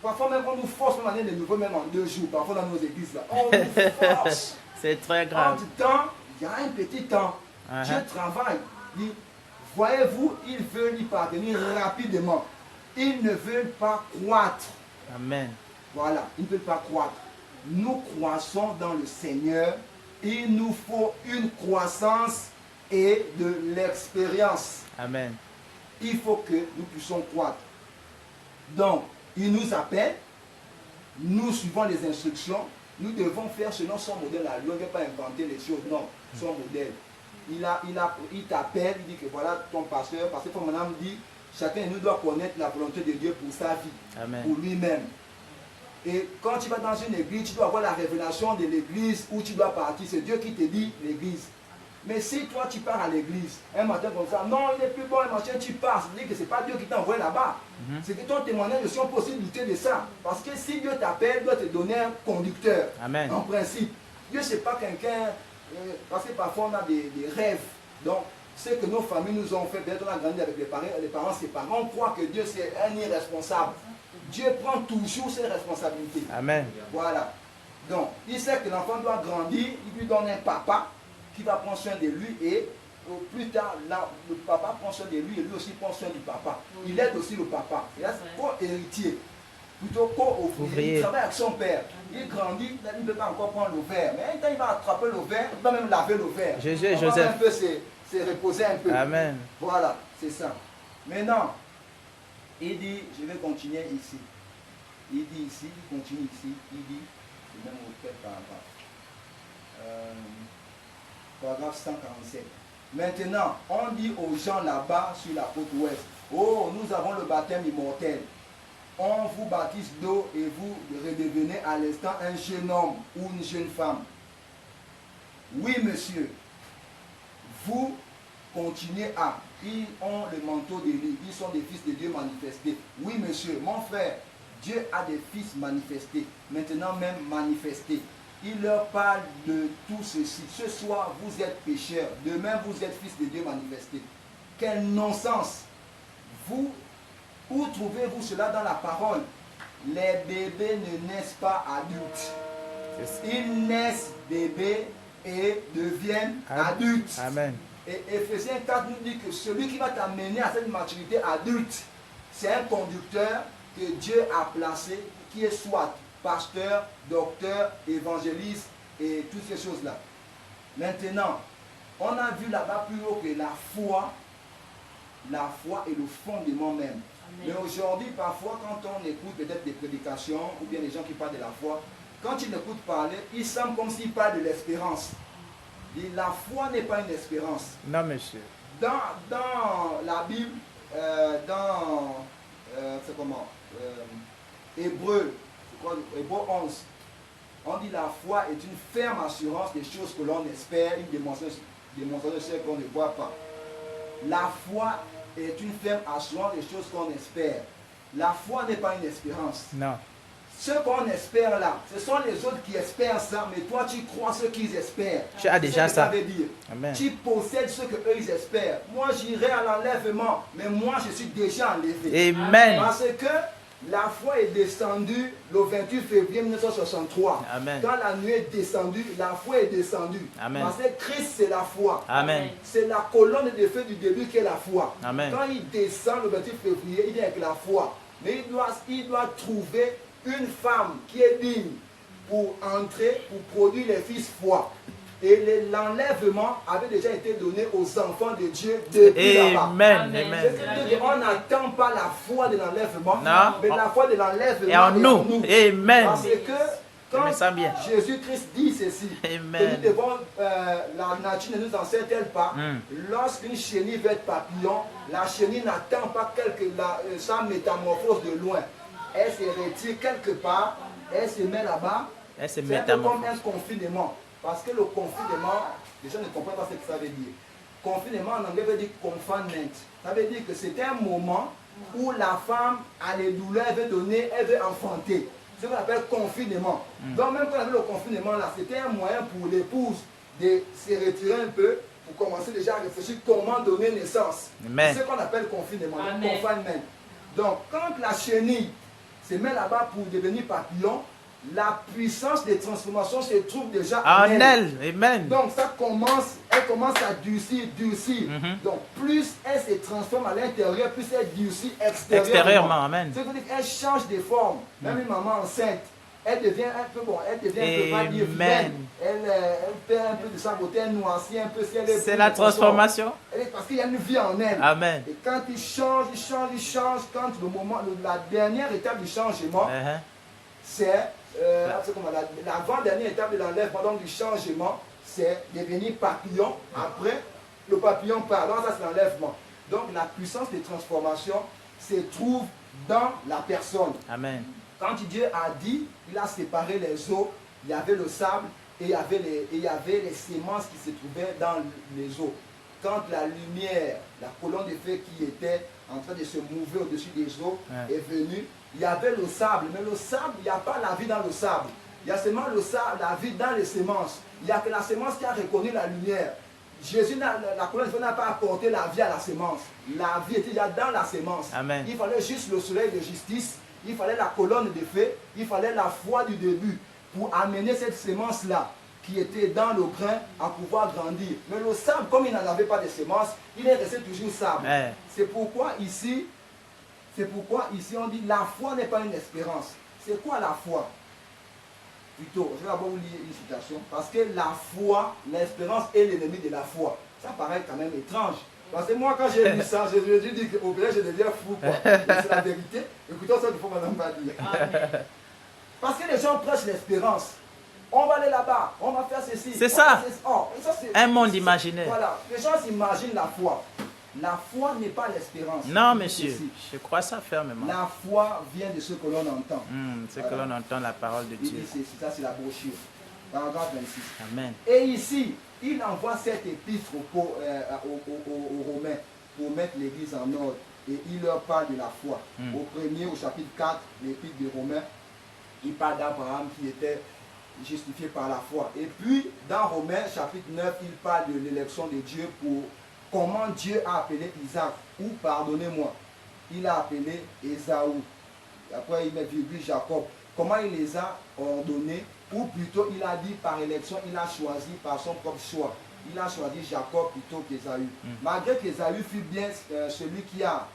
Speaker 1: Parfois même on nous force même à aller de nouveau, même en 2 jours, parfois dans nos églises là. On nous force.
Speaker 2: C'est très
Speaker 1: En
Speaker 2: grave.
Speaker 1: du temps, il y a un petit temps. Dieu travaille. Voyez-vous, ils veulent y parvenir rapidement. Ils ne veulent pas croître.
Speaker 2: Amen.
Speaker 1: Voilà, ils ne veulent pas croître. Nous croissons dans le Seigneur. Il nous faut une croissance et de l'expérience.
Speaker 2: Amen.
Speaker 1: Il faut que nous puissions croître. Donc, il nous appelle. Nous suivons les instructions. Nous devons faire selon son modèle. Lui, on ne veut pas inventer les choses. Non, son modèle. Il t'appelle, il dit que voilà ton pasteur. Parce que comme madame dit, chacun de nous doit connaître la volonté de Dieu pour sa vie.
Speaker 2: Amen.
Speaker 1: Pour lui-même. Et quand tu vas dans une église, tu dois avoir la révélation de l'église où tu dois partir. C'est Dieu qui te dit l'église. Mais si toi tu pars à l'église, un matin comme ça, non, il est plus bon, un matin tu pars, ça veut dire que ce n'est pas Dieu qui t'a envoyé là-bas. C'est que ton témoignage aussi, on peut aussi douter de ça. Parce que si Dieu t'appelle, il doit te donner un conducteur.
Speaker 2: Amen.
Speaker 1: En principe. Dieu, ce n'est pas quelqu'un, parce que parfois on a des rêves. Donc, ce que nos familles nous ont fait, peut-être on a grandi avec les parents séparés, on croit que Dieu c'est un irresponsable. Dieu prend toujours ses responsabilités.
Speaker 2: Amen.
Speaker 1: Voilà. Donc, il sait que l'enfant doit grandir, il lui donne un papa qui va prendre soin de lui et plus tard, là, le papa prend soin de lui et lui aussi prend soin du papa. Il aide aussi le papa. Et là, c'est co-héritier. Plutôt co-ouvrier. Il travaille avec son père. Il grandit, il ne peut pas encore prendre le verre. Mais quand il va attraper le verre, il va même laver le verre.
Speaker 2: Jésus et Joseph.
Speaker 1: Un peu se reposer un peu.
Speaker 2: Amen.
Speaker 1: Voilà, c'est ça. Maintenant, il dit, je vais continuer ici. Il dit ici, il continue ici, il dit, je vais même vous faire paragraphe 147. Maintenant, on dit aux gens là-bas sur la côte ouest, oh, nous avons le baptême immortel. On vous baptise d'eau et vous redevenez à l'instant un jeune homme ou une jeune femme. Oui, monsieur, vous continuez à. Ils ont le manteau de lui, ils sont des fils de Dieu manifestés. Oui, monsieur, mon frère, Dieu a des fils manifestés, maintenant même manifestés. Il leur parle de tout ceci. Ce soir, vous êtes pécheurs. Demain, vous êtes fils de Dieu manifestés. Quel non-sens! Vous, où trouvez-vous cela dans la parole? Les bébés ne naissent pas adultes. Ils naissent bébés et deviennent adultes.
Speaker 2: Amen.
Speaker 1: Et Ephésiens 4 nous dit que celui qui va t'amener à cette maturité adulte, c'est un conducteur que Dieu a placé, qui est soit pasteur, docteur, évangéliste et toutes ces choses-là. Maintenant, on a vu là-bas plus haut que la foi est le fondement même. Amen. Mais aujourd'hui, parfois, quand on écoute peut-être des prédications ou bien les gens qui parlent de la foi, quand ils écoutent parler, il semble comme s'ils parlent de l'espérance. La foi n'est pas une espérance.
Speaker 2: Non, monsieur.
Speaker 1: Dans la Bible, c'est comment Hébreu 11, on dit la foi est une ferme assurance des choses que l'on espère, une démonstration de ce qu'on ne voit pas. La foi est une ferme assurance des choses qu'on espère. La foi n'est pas une espérance.
Speaker 2: Non.
Speaker 1: Ce qu'on espère là, ce sont les autres qui espèrent ça, mais toi tu crois ce qu'ils espèrent.
Speaker 2: Tu as déjà ça.
Speaker 1: Veut dire.
Speaker 2: Amen.
Speaker 1: Tu possèdes ce que eux ils espèrent. Moi j'irai à l'enlèvement, mais moi je suis déjà enlevé.
Speaker 2: Amen.
Speaker 1: Parce que la foi est descendue le 28 février 1963.
Speaker 2: Amen.
Speaker 1: Quand la nuit est descendue, la foi est descendue.
Speaker 2: Amen.
Speaker 1: Parce que Christ c'est la foi.
Speaker 2: Amen.
Speaker 1: C'est la colonne de feu du début qui est la foi.
Speaker 2: Amen.
Speaker 1: Quand il descend le 28 février, il est avec la foi. Mais il doit trouver une femme qui est digne pour entrer, pour produire les fils foi. Et l'enlèvement avait déjà été donné aux enfants de Dieu depuis là-bas.
Speaker 2: Amen.
Speaker 1: On n'attend pas la foi de l'enlèvement, mais la foi de l'enlèvement
Speaker 2: est en nous. Amen.
Speaker 1: Parce que quand Jésus-Christ dit ceci,
Speaker 2: Amen.
Speaker 1: que nous devons, la nature ne nous enseigne-t-elle pas, lorsqu'une chenille veut être papillon, la chenille n'attend pas sa métamorphose de loin. Elle se retire quelque part, elle se met là-bas. C'est un peu comme un confinement. Parce que le confinement, les gens ne comprennent pas ce que ça veut dire. Confinement en anglais veut dire confinement. Ça veut dire que c'est un moment où la femme a les douleurs, elle veut enfanter. C'est ce qu'on appelle confinement. Donc même quand on avait le confinement là, c'était un moyen pour l'épouse de se retirer un peu pour commencer déjà à réfléchir comment donner naissance. C'est ce qu'on appelle confinement, confinement. Donc quand la chenille se met là-bas pour devenir papillon, la puissance de transformation se trouve déjà
Speaker 2: En
Speaker 1: en elle.
Speaker 2: elle. Amen.
Speaker 1: Donc elle commence à durcir. Donc plus elle se transforme à l'intérieur, plus elle durcit
Speaker 2: Extérieurement. Amen.
Speaker 1: Ça veut dire qu'elle change de forme. Même une maman enceinte, elle devient un peu pas dire vilaine. Elle perd un peu de sa beauté, elle noircit un peu si elle est.
Speaker 2: C'est la transformation.
Speaker 1: Parce qu'il y a une vie en elle.
Speaker 2: Amen.
Speaker 1: Et quand il change, quand la dernière étape du changement, c'est l'avant-dernière étape de l'enlèvement, donc du changement, c'est devenir papillon. Après, le papillon part. Donc ça, c'est l'enlèvement. Donc la puissance de transformation se trouve dans la personne.
Speaker 2: Amen.
Speaker 1: Quand Dieu a dit, il a séparé les eaux, il y avait le sable et il y avait les semences qui se trouvaient dans les eaux. Quand la lumière, la colonne de feu qui était en train de se mouver au-dessus des eaux est venue, il y avait le sable. Mais le sable, il n'y a pas la vie dans le sable. Il y a seulement le sable, la vie dans les semences. Il n'y a que la semence qui a reconnu la lumière. Jésus, la colonne de feu n'a pas apporté la vie à la semence. La vie était déjà dans la semence.
Speaker 2: Amen.
Speaker 1: Il fallait juste le soleil de justice. Il fallait la colonne de feu, il fallait la foi du début pour amener cette semence-là qui était dans le grain à pouvoir grandir. Mais le sable, comme il n'en avait pas de semence, il est resté toujours sable. C'est pourquoi ici on dit la foi n'est pas une espérance. C'est quoi la foi? Plutôt, je vais d'abord vous lire une citation. Parce que la foi, l'espérance est l'ennemi de la foi. Ça paraît quand même étrange. Parce que moi, quand j'ai lu ça, je me dis qu'au vrai, je deviens fou. C'est la vérité. Écoutons ça qu'il faut madame va dire. Parce que les gens prêchent l'espérance. On va aller là-bas, on va faire ceci.
Speaker 2: C'est ça. Un monde
Speaker 1: imaginaire.
Speaker 2: imaginaire.
Speaker 1: Voilà. Les gens s'imaginent la foi. La foi n'est pas l'espérance.
Speaker 2: Non, monsieur. Je crois ça fermement.
Speaker 1: La foi vient de ce que l'on entend.
Speaker 2: Ce que l'on entend, la parole de Dieu.
Speaker 1: Ça, c'est la brochure. Paragraphe 26.
Speaker 2: Amen.
Speaker 1: Et ici, il envoie cette épître aux Romains pour mettre l'église en ordre. Et il leur parle de la foi. Au chapitre 4, l'épître des Romains, il parle d'Abraham qui était justifié par la foi. Et puis, dans Romains, chapitre 9, il parle de l'élection de Dieu pour comment Dieu a appelé Isaac. Ou, pardonnez-moi, il a appelé Ésaü. Après, il met virgule Jacob. Comment il les a ordonnés, ou plutôt il a dit par élection, il a choisi par son propre choix. Il a choisi Jacob plutôt qu'Ésaü. Malgré qu'Ésaü fut bien celui à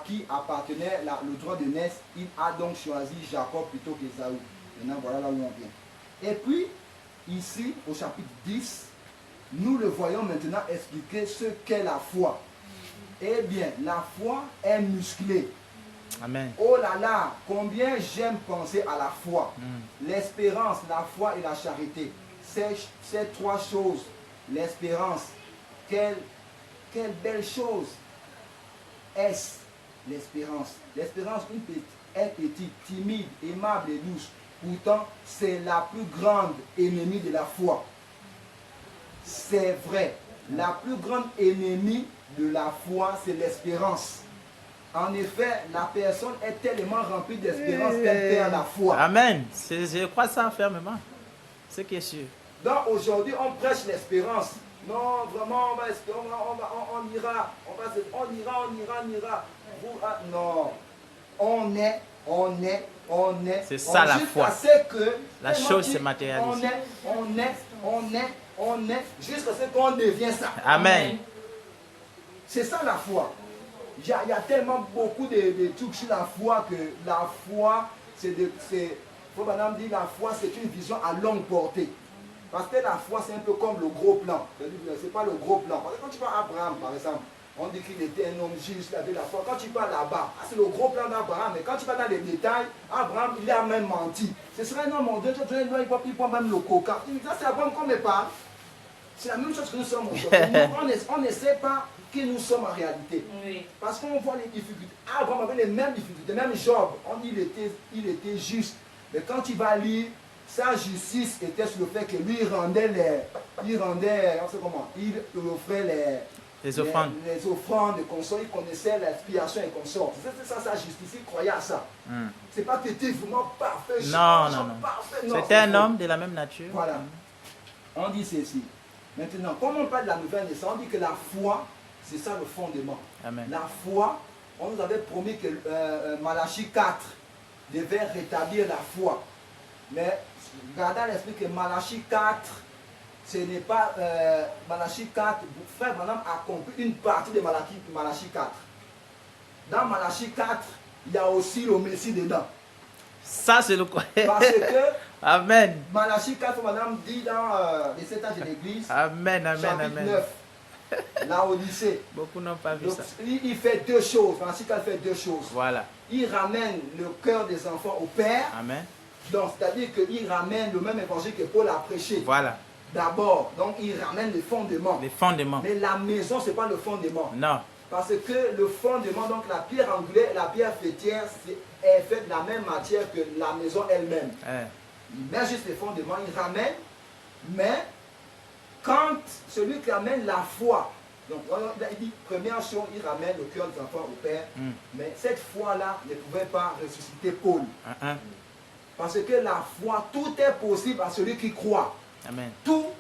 Speaker 1: qui appartenait le droit de naissance, il a donc choisi Jacob plutôt qu'Ésaü. Maintenant, voilà là où on vient. Et puis, ici, au chapitre 10, nous le voyons maintenant expliquer ce qu'est la foi. Eh bien, la foi est musclée.
Speaker 2: Amen.
Speaker 1: Oh là là, combien j'aime penser à la foi. L'espérance, la foi et la charité. Ces trois choses. L'espérance, quelle belle chose est-ce l'espérance. L'espérance est petite, timide, aimable et douce. Pourtant, c'est la plus grande ennemie de la foi. C'est vrai. La plus grande ennemie de la foi, c'est l'espérance. En effet, la personne est tellement remplie d'espérance qu'elle perd la foi.
Speaker 2: Amen. Je crois ça fermement. C'est qui est sûr.
Speaker 1: Donc aujourd'hui, on prêche l'espérance. Non, vraiment, on va espérer, on ira. On ira. Non. On est.
Speaker 2: C'est ça la foi.
Speaker 1: Que
Speaker 2: la chose se matérialise.
Speaker 1: On est jusqu'à ce qu'on devient ça.
Speaker 2: Amen.
Speaker 1: C'est ça la foi. Il y a tellement beaucoup de trucs sur la foi que la foi, faut madame dire, la foi c'est une vision à longue portée. Parce que la foi c'est un peu comme le gros plan. C'est pas le gros plan. Parce que quand tu parles d'Abraham par exemple, on dit qu'il était un homme juste, il avait la foi. Quand tu parles là-bas, c'est le gros plan d'Abraham. Mais quand tu vas dans les détails, Abraham, il a même menti. Ce serait un homme, mon Dieu, il prend même le coca. Ça, c'est Abraham qu'on me parle. C'est la même chose que nous sommes aujourd'hui. On ne sait pas qui nous sommes en réalité. Oui. Parce qu'on voit les difficultés. Abraham avait les mêmes difficultés, même Job. On dit qu'il était juste. Mais quand tu vas lire, sa justice était sur le fait que lui, il offrait les offrandes de consort, il connaissait l'expiation et consort. C'est ça sa justice, il croyait à ça. C'est pas que tu étais vraiment parfait.
Speaker 2: Non. C'était un homme de la même nature.
Speaker 1: Voilà. On dit ceci. Maintenant, comme on parle de la nouvelle naissance, on dit que la foi, c'est ça le fondement.
Speaker 2: Amen.
Speaker 1: La foi, on nous avait promis que Malachie 4, devait rétablir la foi. Mais gardez à l'esprit que Malachie 4, ce n'est pas Malachie 4, frère Branham accomplit une partie de Malachie 4. Dans Malachie 4, il y a aussi le Messie dedans.
Speaker 2: Ça, c'est le quoi.
Speaker 1: Parce que
Speaker 2: Amen.
Speaker 1: Malachie 4, madame dit dans les 7 âges de l'église,
Speaker 2: Amen, amen,
Speaker 1: chapitre
Speaker 2: amen.
Speaker 1: 9, la Odyssée.
Speaker 2: Beaucoup n'ont pas vu
Speaker 1: Donc,
Speaker 2: ça.
Speaker 1: il fait deux choses. Malachie 4 fait deux choses.
Speaker 2: Voilà.
Speaker 1: Il ramène le cœur des enfants au Père.
Speaker 2: Amen.
Speaker 1: Donc, c'est-à-dire qu'il ramène le même évangile que Paul a prêché.
Speaker 2: Voilà.
Speaker 1: D'abord, donc il ramène les fondements.
Speaker 2: Les fondements.
Speaker 1: Mais la maison, ce n'est pas le fondement.
Speaker 2: Non.
Speaker 1: Parce que le fondement, donc la pierre angulaire, la pierre faîtière, est faite de la même matière que la maison elle-même. Il met juste les fondements, il ramène, mais quand celui qui amène la foi, donc il dit, première chose, il ramène le cœur des enfants au Père, mais cette foi-là ne pouvait pas ressusciter Paul. Parce que la foi, tout est possible à celui qui croit.
Speaker 2: Amen.
Speaker 1: Tout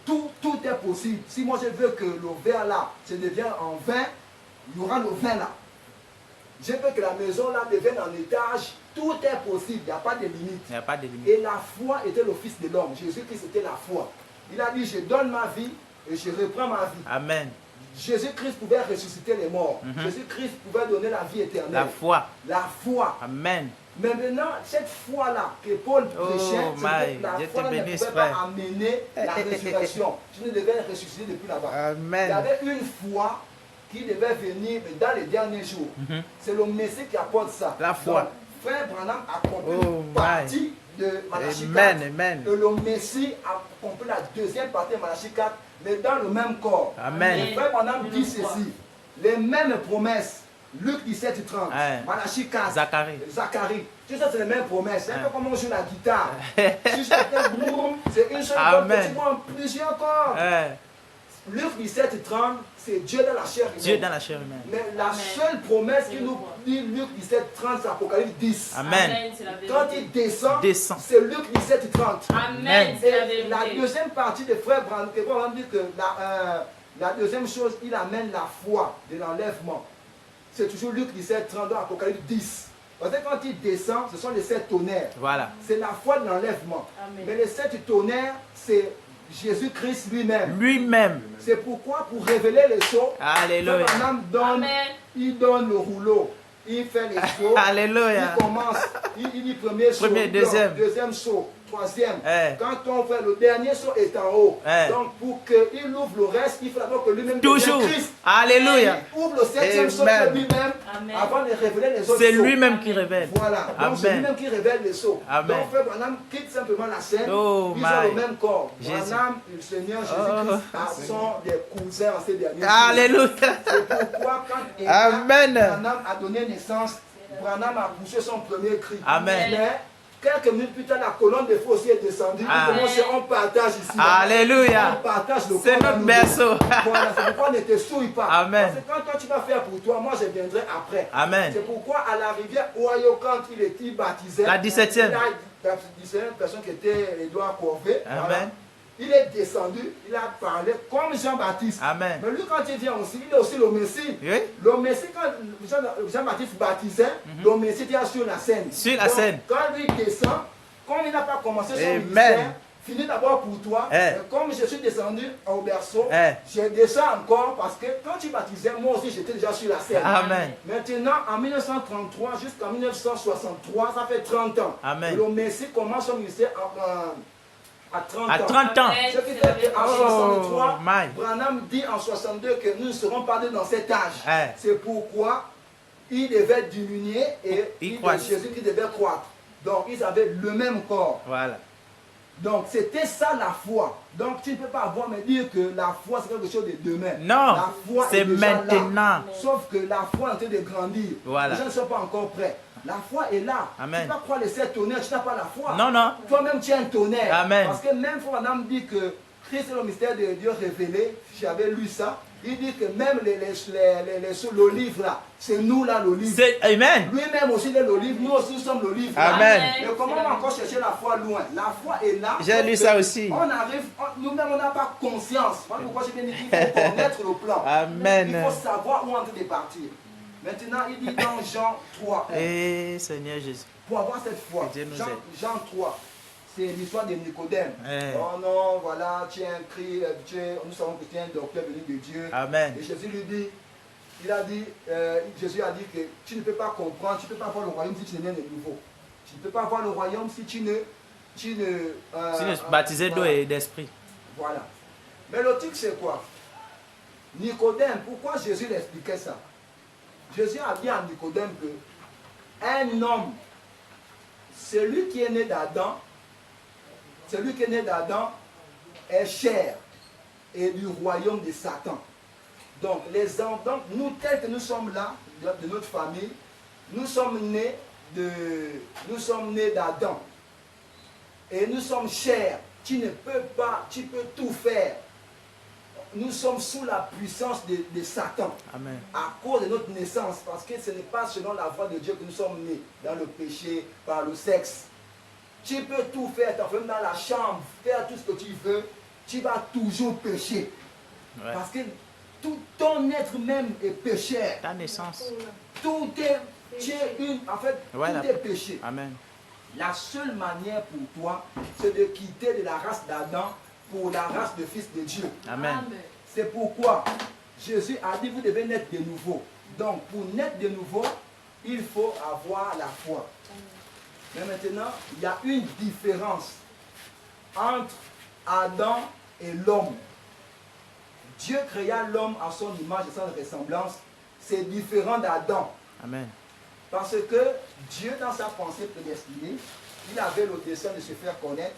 Speaker 1: est possible. Si moi je veux que le verre là se devienne en vin, il y aura le vin là. Je veux que la maison là devienne en étage, tout est possible, il n'y a pas de limite.
Speaker 2: Il n'y a pas de limite.
Speaker 1: Et la foi était le Fils de l'homme. Jésus-Christ était la foi. Il a dit, je donne ma vie et je reprends ma vie.
Speaker 2: Amen.
Speaker 1: Jésus-Christ pouvait ressusciter les morts. Jésus-Christ pouvait donner la vie éternelle.
Speaker 2: La foi.
Speaker 1: La foi.
Speaker 2: Amen.
Speaker 1: Mais maintenant, cette foi-là que Paul prêchait, la foi ne pouvait pas amener la résurrection. Tu ne devais ressusciter depuis là-bas.
Speaker 2: Amen.
Speaker 1: Il y avait une foi qui devait venir dans les derniers jours. C'est le Messie qui apporte ça.
Speaker 2: La foi.
Speaker 1: Donc, frère Branham a compris une partie de Malachie 4.
Speaker 2: Amen.
Speaker 1: Et le Messie a compris la deuxième partie de Malachie 4, mais dans le même corps.
Speaker 2: Amen.
Speaker 1: Et frère Branham dit ceci, les mêmes promesses, Luc 17 30, Malachie 4, Zacharie. Tout ça, c'est les mêmes promesses. C'est un peu comme on joue la guitare. C'est une seule corde que tu vois en plusieurs cordes. Luc 17 30, c'est Dieu dans la chair humaine.
Speaker 2: Dieu dans la chair humaine.
Speaker 1: Mais la seule promesse qu'il nous dit, Luc 17 30, c'est Apocalypse 10.
Speaker 2: Amen.
Speaker 1: Quand il descend, c'est Luc 17 30.
Speaker 2: Amen.
Speaker 1: Et la deuxième partie de Frère Branham dit que la deuxième chose, il amène la foi de l'enlèvement. C'est toujours Luc 17 30 dans Apocalypse 10. Parce que quand il descend, ce sont les 7 tonnerres.
Speaker 2: Voilà.
Speaker 1: C'est la foi de l'enlèvement. Mais les 7 tonnerres, c'est Jésus-Christ lui-même.
Speaker 2: Lui-même.
Speaker 1: C'est pourquoi, pour révéler les sceaux,
Speaker 2: Alléluia.
Speaker 1: Il donne le rouleau. Il fait les sceaux.
Speaker 2: Alléluia.
Speaker 1: Il commence. Il dit premier saut. Deuxième saut. Troisième. Quand on fait le dernier saut est en haut. Donc pour qu'il ouvre le reste, il faut d'abord que lui-même
Speaker 2: toujours.
Speaker 1: Christ.
Speaker 2: Alléluia.
Speaker 1: Il ouvre le septième saut de lui-même avant de révéler les autres.
Speaker 2: C'est lui-même qui révèle.
Speaker 1: Voilà. Donc c'est lui-même qui révèle les sauts.
Speaker 2: Amen.
Speaker 1: Donc Frère Branham quitte simplement la scène. Ils ont le même corps. Branham et le Seigneur Jésus-Christ sont des cousins en ces derniers jours.
Speaker 2: Alléluia.
Speaker 1: C'est pourquoi quand Branham a donné naissance, Branham a poussé son premier cri.
Speaker 2: Amen.
Speaker 1: Mais quelques minutes plus tard, la colonne de feu aussi est descendue. On partage ici.
Speaker 2: Alléluia.
Speaker 1: On partage le corps.
Speaker 2: C'est notre berceau.
Speaker 1: Voilà, c'est pourquoi on ne te souille pas.
Speaker 2: Amen.
Speaker 1: Parce que quand toi tu vas faire pour toi, moi je viendrai après.
Speaker 2: Amen.
Speaker 1: C'est pourquoi à la rivière Ohio, quand il était baptisé,
Speaker 2: la 17e.
Speaker 1: La 17e personne qui était Édouard Corvé.
Speaker 2: Amen.
Speaker 1: Voilà. Il est descendu, il a parlé comme Jean-Baptiste.
Speaker 2: Amen.
Speaker 1: Mais lui, quand il vient aussi, il est aussi le Messie.
Speaker 2: Oui.
Speaker 1: Le Messie, quand Jean-Baptiste baptisait, le Messie était sur la scène.
Speaker 2: Sur la scène.
Speaker 1: Quand lui descend, comme il n'a pas commencé son ministère, finis d'abord pour toi. Et comme je suis descendu au berceau, je descends encore parce que quand tu baptisais, moi aussi j'étais déjà sur la scène.
Speaker 2: Amen.
Speaker 1: Maintenant, en 1933 jusqu'en 1963, ça fait 30 ans.
Speaker 2: Amen.
Speaker 1: Le Messie commence son ministère à 30 ans.
Speaker 2: À 30 ans.
Speaker 1: Ce qui fait qu'en 63, Branham dit en 62 que nous ne serons pas dans cet âge. C'est pourquoi il devait diminuer et Jésus qui devait croître. Donc ils avaient le même corps.
Speaker 2: Voilà.
Speaker 1: Donc c'était ça la foi. Donc tu ne peux pas avoir mais dire que la foi c'est quelque chose de demain.
Speaker 2: Non,
Speaker 1: la foi
Speaker 2: c'est maintenant.
Speaker 1: Là. Sauf que la foi est en train de grandir.
Speaker 2: Voilà.
Speaker 1: Les gens ne sont pas encore prêts. La foi est là.
Speaker 2: Amen.
Speaker 1: Tu ne vas pas croire les 7 tonnerres, tu n'as pas la foi.
Speaker 2: Non, non.
Speaker 1: Toi-même tu es un tonnerre.
Speaker 2: Amen.
Speaker 1: Parce que même Madame dit que Christ est le mystère de Dieu révélé. J'avais lu ça. Il dit que même l'olive là, c'est nous là l'olive.
Speaker 2: Amen.
Speaker 1: Lui-même aussi il est l'olive, nous aussi nous sommes l'olive.
Speaker 2: Amen.
Speaker 1: Mais comment on va encore chercher la foi loin? La foi est là.
Speaker 2: J'ai lu ça aussi.
Speaker 1: On arrive, nous-mêmes on n'a pas conscience. Voilà pourquoi j'ai bien dit qu'il faut connaître le plan.
Speaker 2: Amen.
Speaker 1: Il faut savoir où on est en train de partir. Maintenant il dit dans Jean 3.
Speaker 2: Seigneur Jésus.
Speaker 1: pour avoir cette foi.
Speaker 2: Que Dieu nous
Speaker 1: Jean,
Speaker 2: aide.
Speaker 1: Jean 3, c'est l'histoire de Nicodème.
Speaker 2: Eh.
Speaker 1: Oh non, voilà, tu es un cri, nous savons que tu es un docteur venu de Dieu.
Speaker 2: Amen.
Speaker 1: Et Jésus lui dit, Jésus a dit que tu ne peux pas comprendre, tu ne peux pas voir le royaume si tu n'es né de nouveau. Tu ne peux pas voir le royaume si tu ne
Speaker 2: baptisé d'eau
Speaker 1: voilà.
Speaker 2: et d'esprit.
Speaker 1: Voilà. Mais le truc c'est quoi? Nicodème, pourquoi Jésus l'expliquait ça? Jésus a dit à Nicodème que un homme, celui qui est né d'Adam, est chair et du royaume de Satan. Donc, nous tels que nous sommes là, de notre famille, nous sommes nés d'Adam. Et nous sommes chair. Tu peux tout faire. Nous sommes sous la puissance de Satan.
Speaker 2: Amen.
Speaker 1: À cause de notre naissance, parce que ce n'est pas selon la voie de Dieu que nous sommes nés, dans le péché, par le sexe. Tu peux tout faire, t'enfermer dans la chambre, faire tout ce que tu veux, tu vas toujours pécher.
Speaker 2: Ouais.
Speaker 1: Parce que tout ton être même est pécheur.
Speaker 2: Ta naissance.
Speaker 1: Tout est,
Speaker 2: Voilà.
Speaker 1: tout est péché.
Speaker 2: Amen.
Speaker 1: La seule manière pour toi, c'est de quitter de la race d'Adam pour la race de fils de Dieu.
Speaker 2: Amen.
Speaker 1: C'est pourquoi Jésus a dit, vous devez naître de nouveau. Donc, pour naître de nouveau, il faut avoir la foi. Mais maintenant, il y a une différence entre Adam et l'homme. Dieu créa l'homme à son image et son ressemblance. C'est différent d'Adam.
Speaker 2: Amen.
Speaker 1: Parce que Dieu, dans sa pensée prédestinée, il avait le dessein de se faire connaître,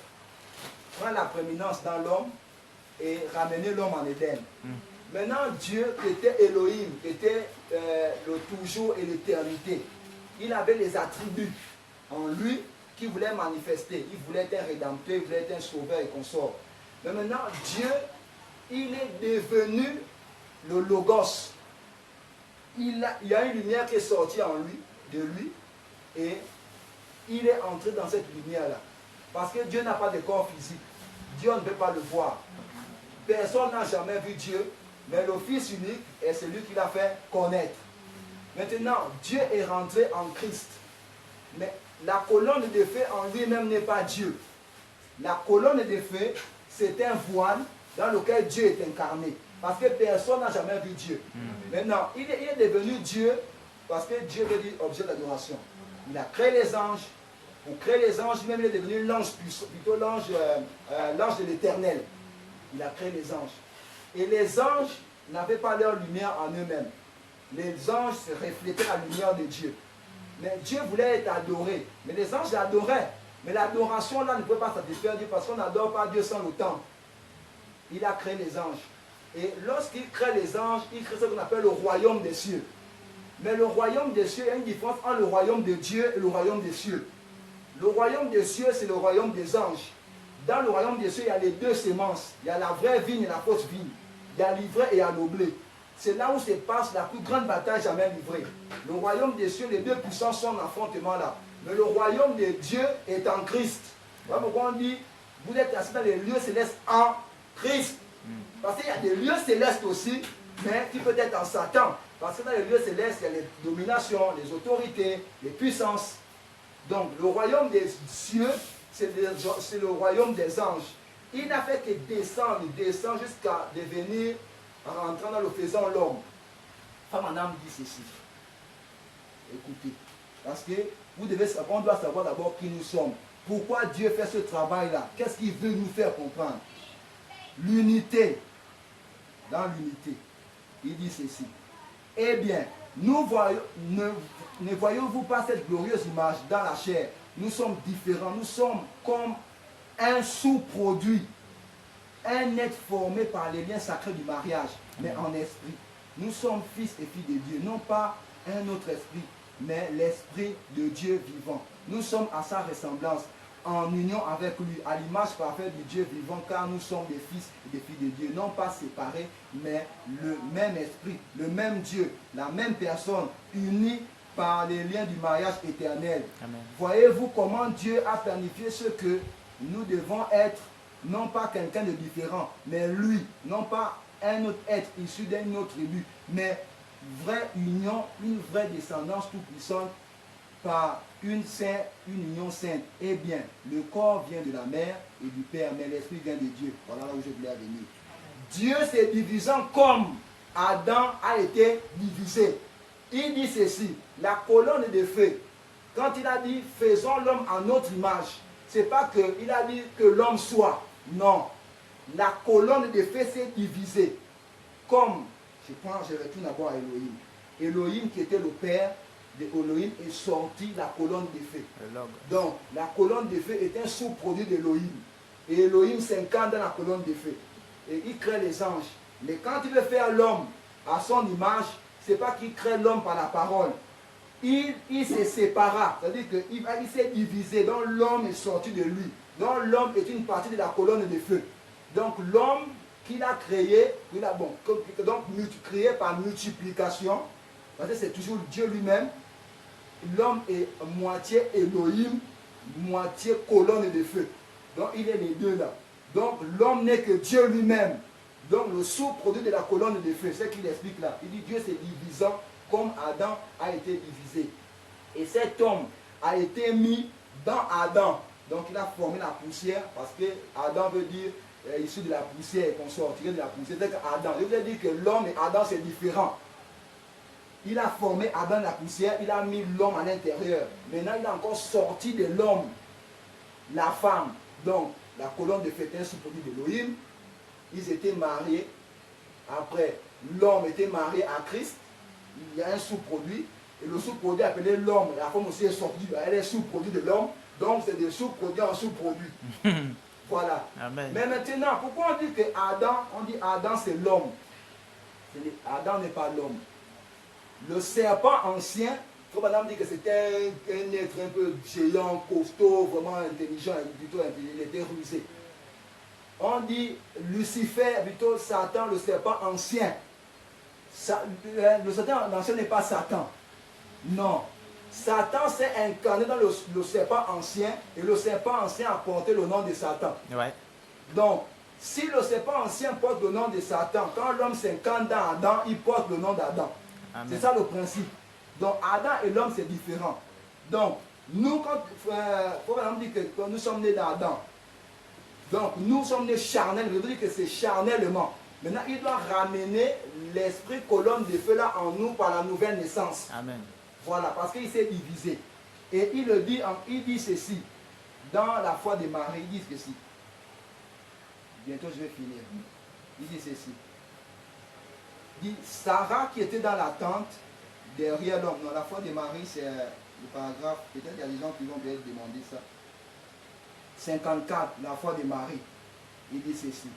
Speaker 1: prendre la prééminence dans l'homme et ramener l'homme en Éden. Maintenant, Dieu, qui était Elohim, qui était le toujours et l'éternité, il avait les attributs en lui qui voulait manifester. Il voulait être un rédempteur, il voulait être un sauveur et consort. Mais maintenant, Dieu, il est devenu le Logos. Il y a une lumière qui est sortie en lui, de lui, et il est entré dans cette lumière-là. Parce que Dieu n'a pas de corps physique. Dieu ne peut pas le voir. Personne n'a jamais vu Dieu, mais le Fils unique est celui qui l'a fait connaître. Maintenant, Dieu est rentré en Christ. Mais la colonne de feu en lui-même n'est pas Dieu. La colonne de feu, c'est un voile dans lequel Dieu est incarné. Parce que personne n'a jamais vu Dieu. Maintenant, il est devenu Dieu parce que Dieu veut dire objet d'adoration. Il a créé les anges. Pour créer les anges, même il est devenu l'ange, plutôt l'ange de l'Éternel. Il a créé les anges. Et les anges n'avaient pas leur lumière en eux-mêmes. Les anges se reflétaient la lumière de Dieu. Mais Dieu voulait être adoré. Mais les anges l'adoraient. Mais l'adoration là ne peut pas satisfaire Dieu parce qu'on n'adore pas Dieu sans le temps. Il a créé les anges. Et lorsqu'il crée les anges, il crée ce qu'on appelle le royaume des cieux. Mais le royaume des cieux, il y a une différence entre le royaume de Dieu et le royaume des cieux. Le royaume des cieux, c'est le royaume des anges. Dans le royaume des cieux, il y a les deux semences. Il y a la vraie vigne et la fausse vigne. Il y a l'ivraie et il y a le blé. C'est là où se passe la plus grande bataille jamais livrée. Le royaume des cieux, les deux puissances sont en affrontement là. Mais le royaume de Dieu est en Christ. Voilà pourquoi on dit, vous êtes assis dans les lieux célestes en Christ. Parce qu'il y a des lieux célestes aussi, mais qui peut être en Satan. Parce que dans les lieux célestes, il y a les dominations, les autorités, les puissances. Donc, le royaume des cieux, c'est le royaume des anges. Il n'a fait que descendre jusqu'à devenir, en rentrant dans le faisant l'homme. Femme en âme dit ceci. Écoutez, parce que on doit savoir d'abord qui nous sommes. Pourquoi Dieu fait ce travail-là? Qu'est-ce qu'il veut nous faire comprendre? L'unité. Dans l'unité. Il dit ceci. Eh bien, ne voyons-vous pas cette glorieuse image dans la chair? Nous sommes différents. Nous sommes comme un sous-produit. Un être formé par les liens sacrés du mariage, mais en esprit. Nous sommes fils et filles de Dieu. Non pas un autre esprit, mais l'esprit de Dieu vivant. Nous sommes à sa ressemblance, en union avec lui, à l'image parfaite du Dieu vivant, car nous sommes des fils et des filles de Dieu, non pas séparés, mais le même esprit, le même Dieu, la même personne, unis par les liens du mariage éternel. Voyez-vous comment Dieu a planifié ce que nous devons être, non pas quelqu'un de différent, mais lui, non pas un autre être issu d'une autre tribu, mais vraie union, une vraie descendance toute puissante par une union sainte. Eh bien, le corps vient de la mère et du père, mais l'esprit vient de Dieu. Voilà là où je voulais venir. Dieu s'est divisant comme Adam a été divisé. Il dit ceci, la colonne de feu, quand il a dit faisons l'homme à notre image, c'est pas qu'il a dit que l'homme soit. Non. La colonne de feu s'est divisée. Comme, je retourne d'abord à Elohim. Elohim qui était le père de Elohim est sorti la colonne de feu. Donc, la colonne de feu est un sous-produit d'Elohim. Et Elohim s'incarne dans la colonne de feu. Et il crée les anges. Mais quand il veut faire l'homme à son image, ce n'est pas qu'il crée l'homme par la parole. Il se sépara. C'est-à-dire qu'il s'est divisé. Donc l'homme est sorti de lui. Donc l'homme est une partie de la colonne de feu. Donc l'homme qu'il a créé, donc créé par multiplication, parce que c'est toujours Dieu lui-même. L'homme est moitié Elohim, moitié colonne de feu. Donc il est les deux là. Donc l'homme n'est que Dieu lui-même. Donc le sous-produit de la colonne de feu, c'est ce qu'il explique là. Il dit Dieu s'est divisant comme Adam a été divisé. Et cet homme a été mis dans Adam. Donc il a formé la poussière, parce que Adam veut dire issu de la poussière, qu'on sortirait de la poussière. C'est Adam. Je voulais dire que l'homme et Adam c'est différent. Il a formé Adam de la poussière, il a mis l'homme à l'intérieur. Maintenant il a encore sorti de l'homme la femme. Donc la colonne de feu est un sous-produit d'Elohim. Ils étaient mariés. Après, l'homme était marié à Christ. Il y a un sous-produit. Et le sous-produit appelé l'homme. La femme aussi est sortie. Elle est sous-produit de l'homme. Donc c'est des sous-produits en sous-produits. Voilà.
Speaker 2: Amen.
Speaker 1: Mais maintenant, pourquoi on dit que Adam c'est l'homme? Adam n'est pas l'homme. Le serpent ancien, comme madame dit que c'était un être un peu géant, costaud, vraiment intelligent, plutôt intelligent, il était rusé. On dit Lucifer, plutôt Satan, le serpent ancien. Le Satan ancien n'est pas Satan. Non. Satan s'est incarné dans le serpent ancien et le serpent ancien a porté le nom de Satan.
Speaker 2: Ouais.
Speaker 1: Donc, si le serpent ancien porte le nom de Satan, quand l'homme s'incarne dans Adam, il porte le nom d'Adam. C'est ça le principe. Donc, Adam et l'homme, c'est différent. Donc, nous, quand on dit que nous sommes nés d'Adam, donc nous sommes nés charnels, je veux dire que c'est charnellement. Maintenant, il doit ramener l'esprit colonne de feu là en nous par la nouvelle naissance.
Speaker 2: Amen.
Speaker 1: Voilà, parce qu'il s'est divisé. Et il le dit, il dit ceci, dans la foi de Marie, il dit ceci. Bientôt je vais finir. Il dit ceci. Il dit, Sarah qui était dans la tente, derrière l'homme. Dans la foi de Marie, c'est le paragraphe, peut-être qu'il y a des gens qui vont bien demander ça. 54, la foi de Marie. Il dit ceci.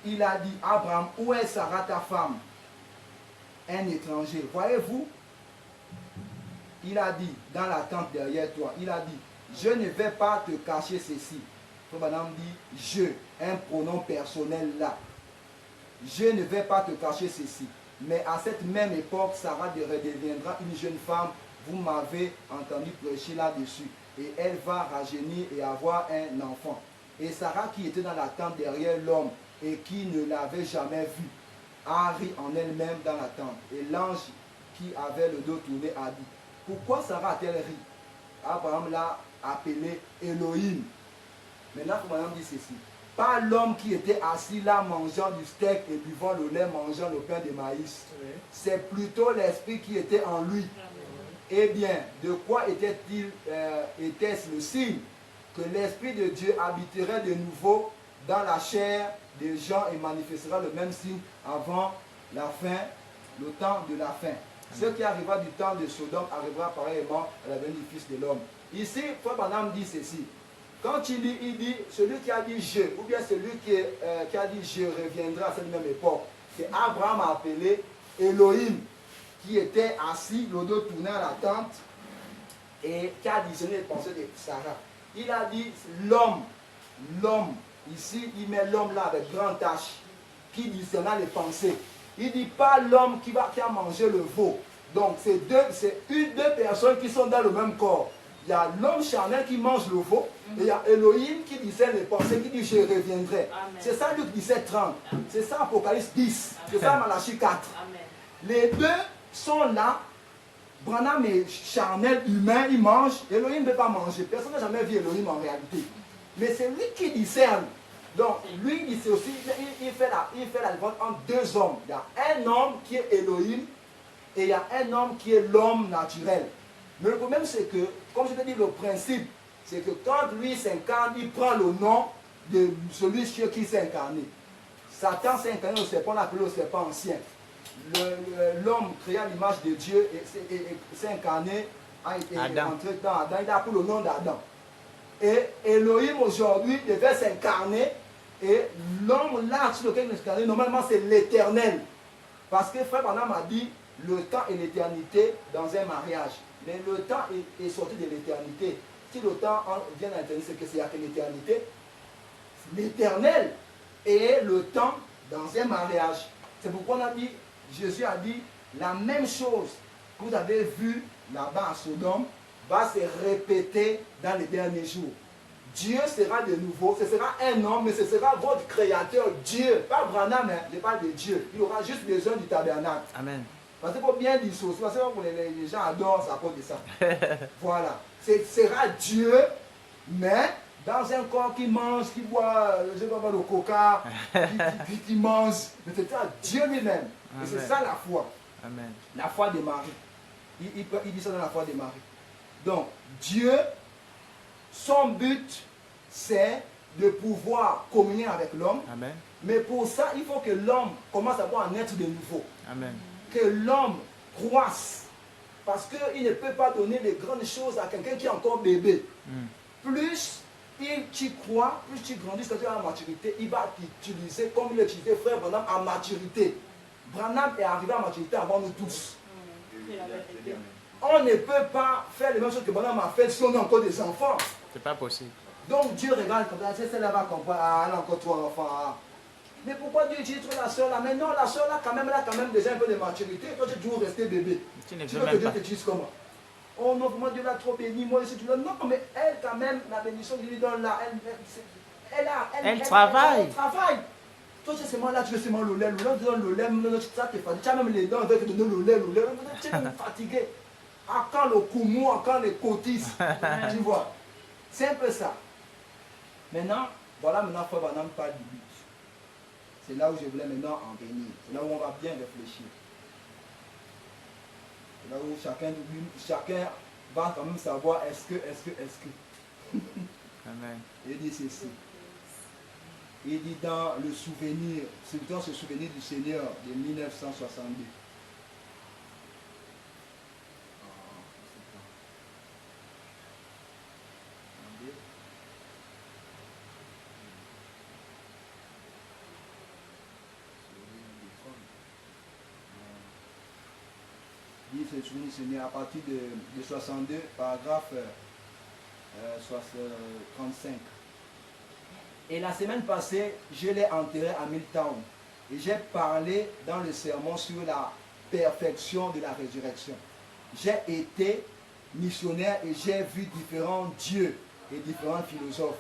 Speaker 1: Il a dit, Abraham, où est Sarah ta femme? Un étranger. Voyez-vous? Il a dit, dans la tente derrière toi, il a dit, je ne vais pas te cacher ceci. Madame dit, je, un pronom personnel là. Je ne vais pas te cacher ceci. Mais à cette même époque, Sarah redeviendra une jeune femme. Vous m'avez entendu prêcher là-dessus. Et elle va rajeunir et avoir un enfant. Et Sarah qui était dans la tente derrière l'homme et qui ne l'avait jamais vu, a ri en elle-même dans la tente. Et l'ange qui avait le dos tourné a dit, pourquoi Sarah a-t-elle ri? Abraham l'a appelé Elohim. Maintenant, madame dit ceci. Pas l'homme qui était assis là mangeant du steak et buvant le lait, mangeant le pain de maïs. Oui. C'est plutôt l'esprit qui était en lui. Eh bien, de quoi était-ce le signe? Que l'esprit de Dieu habiterait de nouveau dans la chair des gens et manifestera le même signe avant la fin, le temps de la fin. Ce qui arrivera du temps de Sodome arrivera pareillement à la venue du Fils de l'homme. Ici, Frère Branham dit ceci. Quand il dit, celui qui a dit je, ou bien celui qui a dit je reviendra à cette même époque, c'est Abraham a appelé Elohim, qui était assis, le dos tourné à la tente, et qui a discerné les pensées de Sarah. Il a dit l'homme, ici il met l'homme là avec grand H, qui discerna les pensées. Il ne dit pas l'homme qui a mangé le veau. Donc c'est deux personnes qui sont dans le même corps. Il y a l'homme charnel qui mange le veau, et il y a Elohim qui disait les pensées, qui dit je reviendrai. C'est ça Luc 17:30. C'est ça Apocalypse 10. C'est ça Malachie 4. Amen. Les deux sont là Branham est charnel, humain, il mange. Elohim ne peut pas manger. Personne n'a jamais vu Elohim en réalité. Mais c'est lui qui discerne. Donc, lui, il fait aussi, il fait la différence entre deux hommes. Il y a un homme qui est Elohim et il y a un homme qui est l'homme naturel. Mais le problème, c'est que, comme je te dis, le principe, c'est que quand lui s'incarne, il prend le nom de celui qui s'est incarné. Satan s'est incarné au serpent, on l'appelait le serpent ancien. L'homme créé à l'image de Dieu et s'est incarné, a été rentré dans Adam, il a pris le nom d'Adam. Et Elohim aujourd'hui devait s'incarner, et l'homme là sur lequel il s'est incarné, normalement c'est l'éternel. Parce que Frère Branham a dit le temps et l'éternité dans un mariage. Mais le temps est sorti de l'éternité. Si le temps vient de l'éternité, c'est que c'est que l'éternité. L'éternel et le temps dans un mariage. C'est pourquoi on a dit, Jésus a dit, la même chose que vous avez vue là-bas à Sodome va se répéter dans les derniers jours. Dieu sera de nouveau, ce sera un homme, mais ce sera votre créateur, Dieu. Pas Branham, hein, je parle de Dieu. Il aura juste besoin du tabernacle.
Speaker 2: Amen.
Speaker 1: Parce qu'il faut bien dissocier, parce que les gens adorent ça à cause de ça. Voilà. Ce sera Dieu, mais dans un corps qui mange, qui boit, je ne sais pas, le coca, qui mange. Mais c'est ça, Dieu lui-même. Et c'est ça la foi.
Speaker 2: Amen.
Speaker 1: La foi de Marie. Il dit ça dans la foi de Marie. Donc, Dieu, son but, c'est de pouvoir communier avec l'homme.
Speaker 2: Amen.
Speaker 1: Mais pour ça, il faut que l'homme commence à avoir un être de nouveau.
Speaker 2: Amen.
Speaker 1: Que l'homme croisse. Parce qu'il ne peut pas donner de grandes choses à quelqu'un qui est encore bébé. Plus tu crois, plus tu grandis, quand tu as la maturité, il va t'utiliser comme il a utilisé Frère Branham à maturité. Branham est arrivé à maturité avant nous tous. On ne peut pas faire les mêmes choses que Branham a fait si on est encore des enfants.
Speaker 2: C'est pas possible.
Speaker 1: Donc Dieu regarde comme ça, celle-là va comprendre, ah, elle a encore trois enfants. Mais pourquoi Dieu utilise la soeur là? Mais non, la soeur là, quand même, déjà un peu de maturité. Toi, tu es toujours resté bébé.
Speaker 2: Tu ne
Speaker 1: Tu
Speaker 2: veux
Speaker 1: veux que
Speaker 2: même
Speaker 1: Dieu
Speaker 2: pas.
Speaker 1: t'utilise comment? Oh non, moi Dieu l'a trop béni, moi aussi tu l'as. Non, mais elle, quand même, la bénédiction qu'il lui donne là, elle
Speaker 2: travaille.
Speaker 1: Elle travaille. Toi, tu es seulement là, tu veux seulement le lait, tu donnes le lait, ça te fatigue. Tu as même les dents, avec te donner le lait. Tu es même fatigué. À quand le koumou, à quand les cotis? Tu vois? C'est un peu ça. Maintenant, voilà, maintenant, Frère Branham parle du but. C'est là où je voulais maintenant en venir. C'est là où on va bien réfléchir. C'est là où chacun va quand même savoir est-ce que.
Speaker 2: Amen.
Speaker 1: Il dit ceci. Il dit dans le souvenir, c'est dans ce souvenir du Seigneur de 1962. Il se souvenir du Seigneur à partir de 62, paragraphe 35. Et la semaine passée, je l'ai enterré à Milltown. Et j'ai parlé dans le sermon sur la perfection de la résurrection. J'ai été missionnaire et j'ai vu différents dieux et différents philosophes.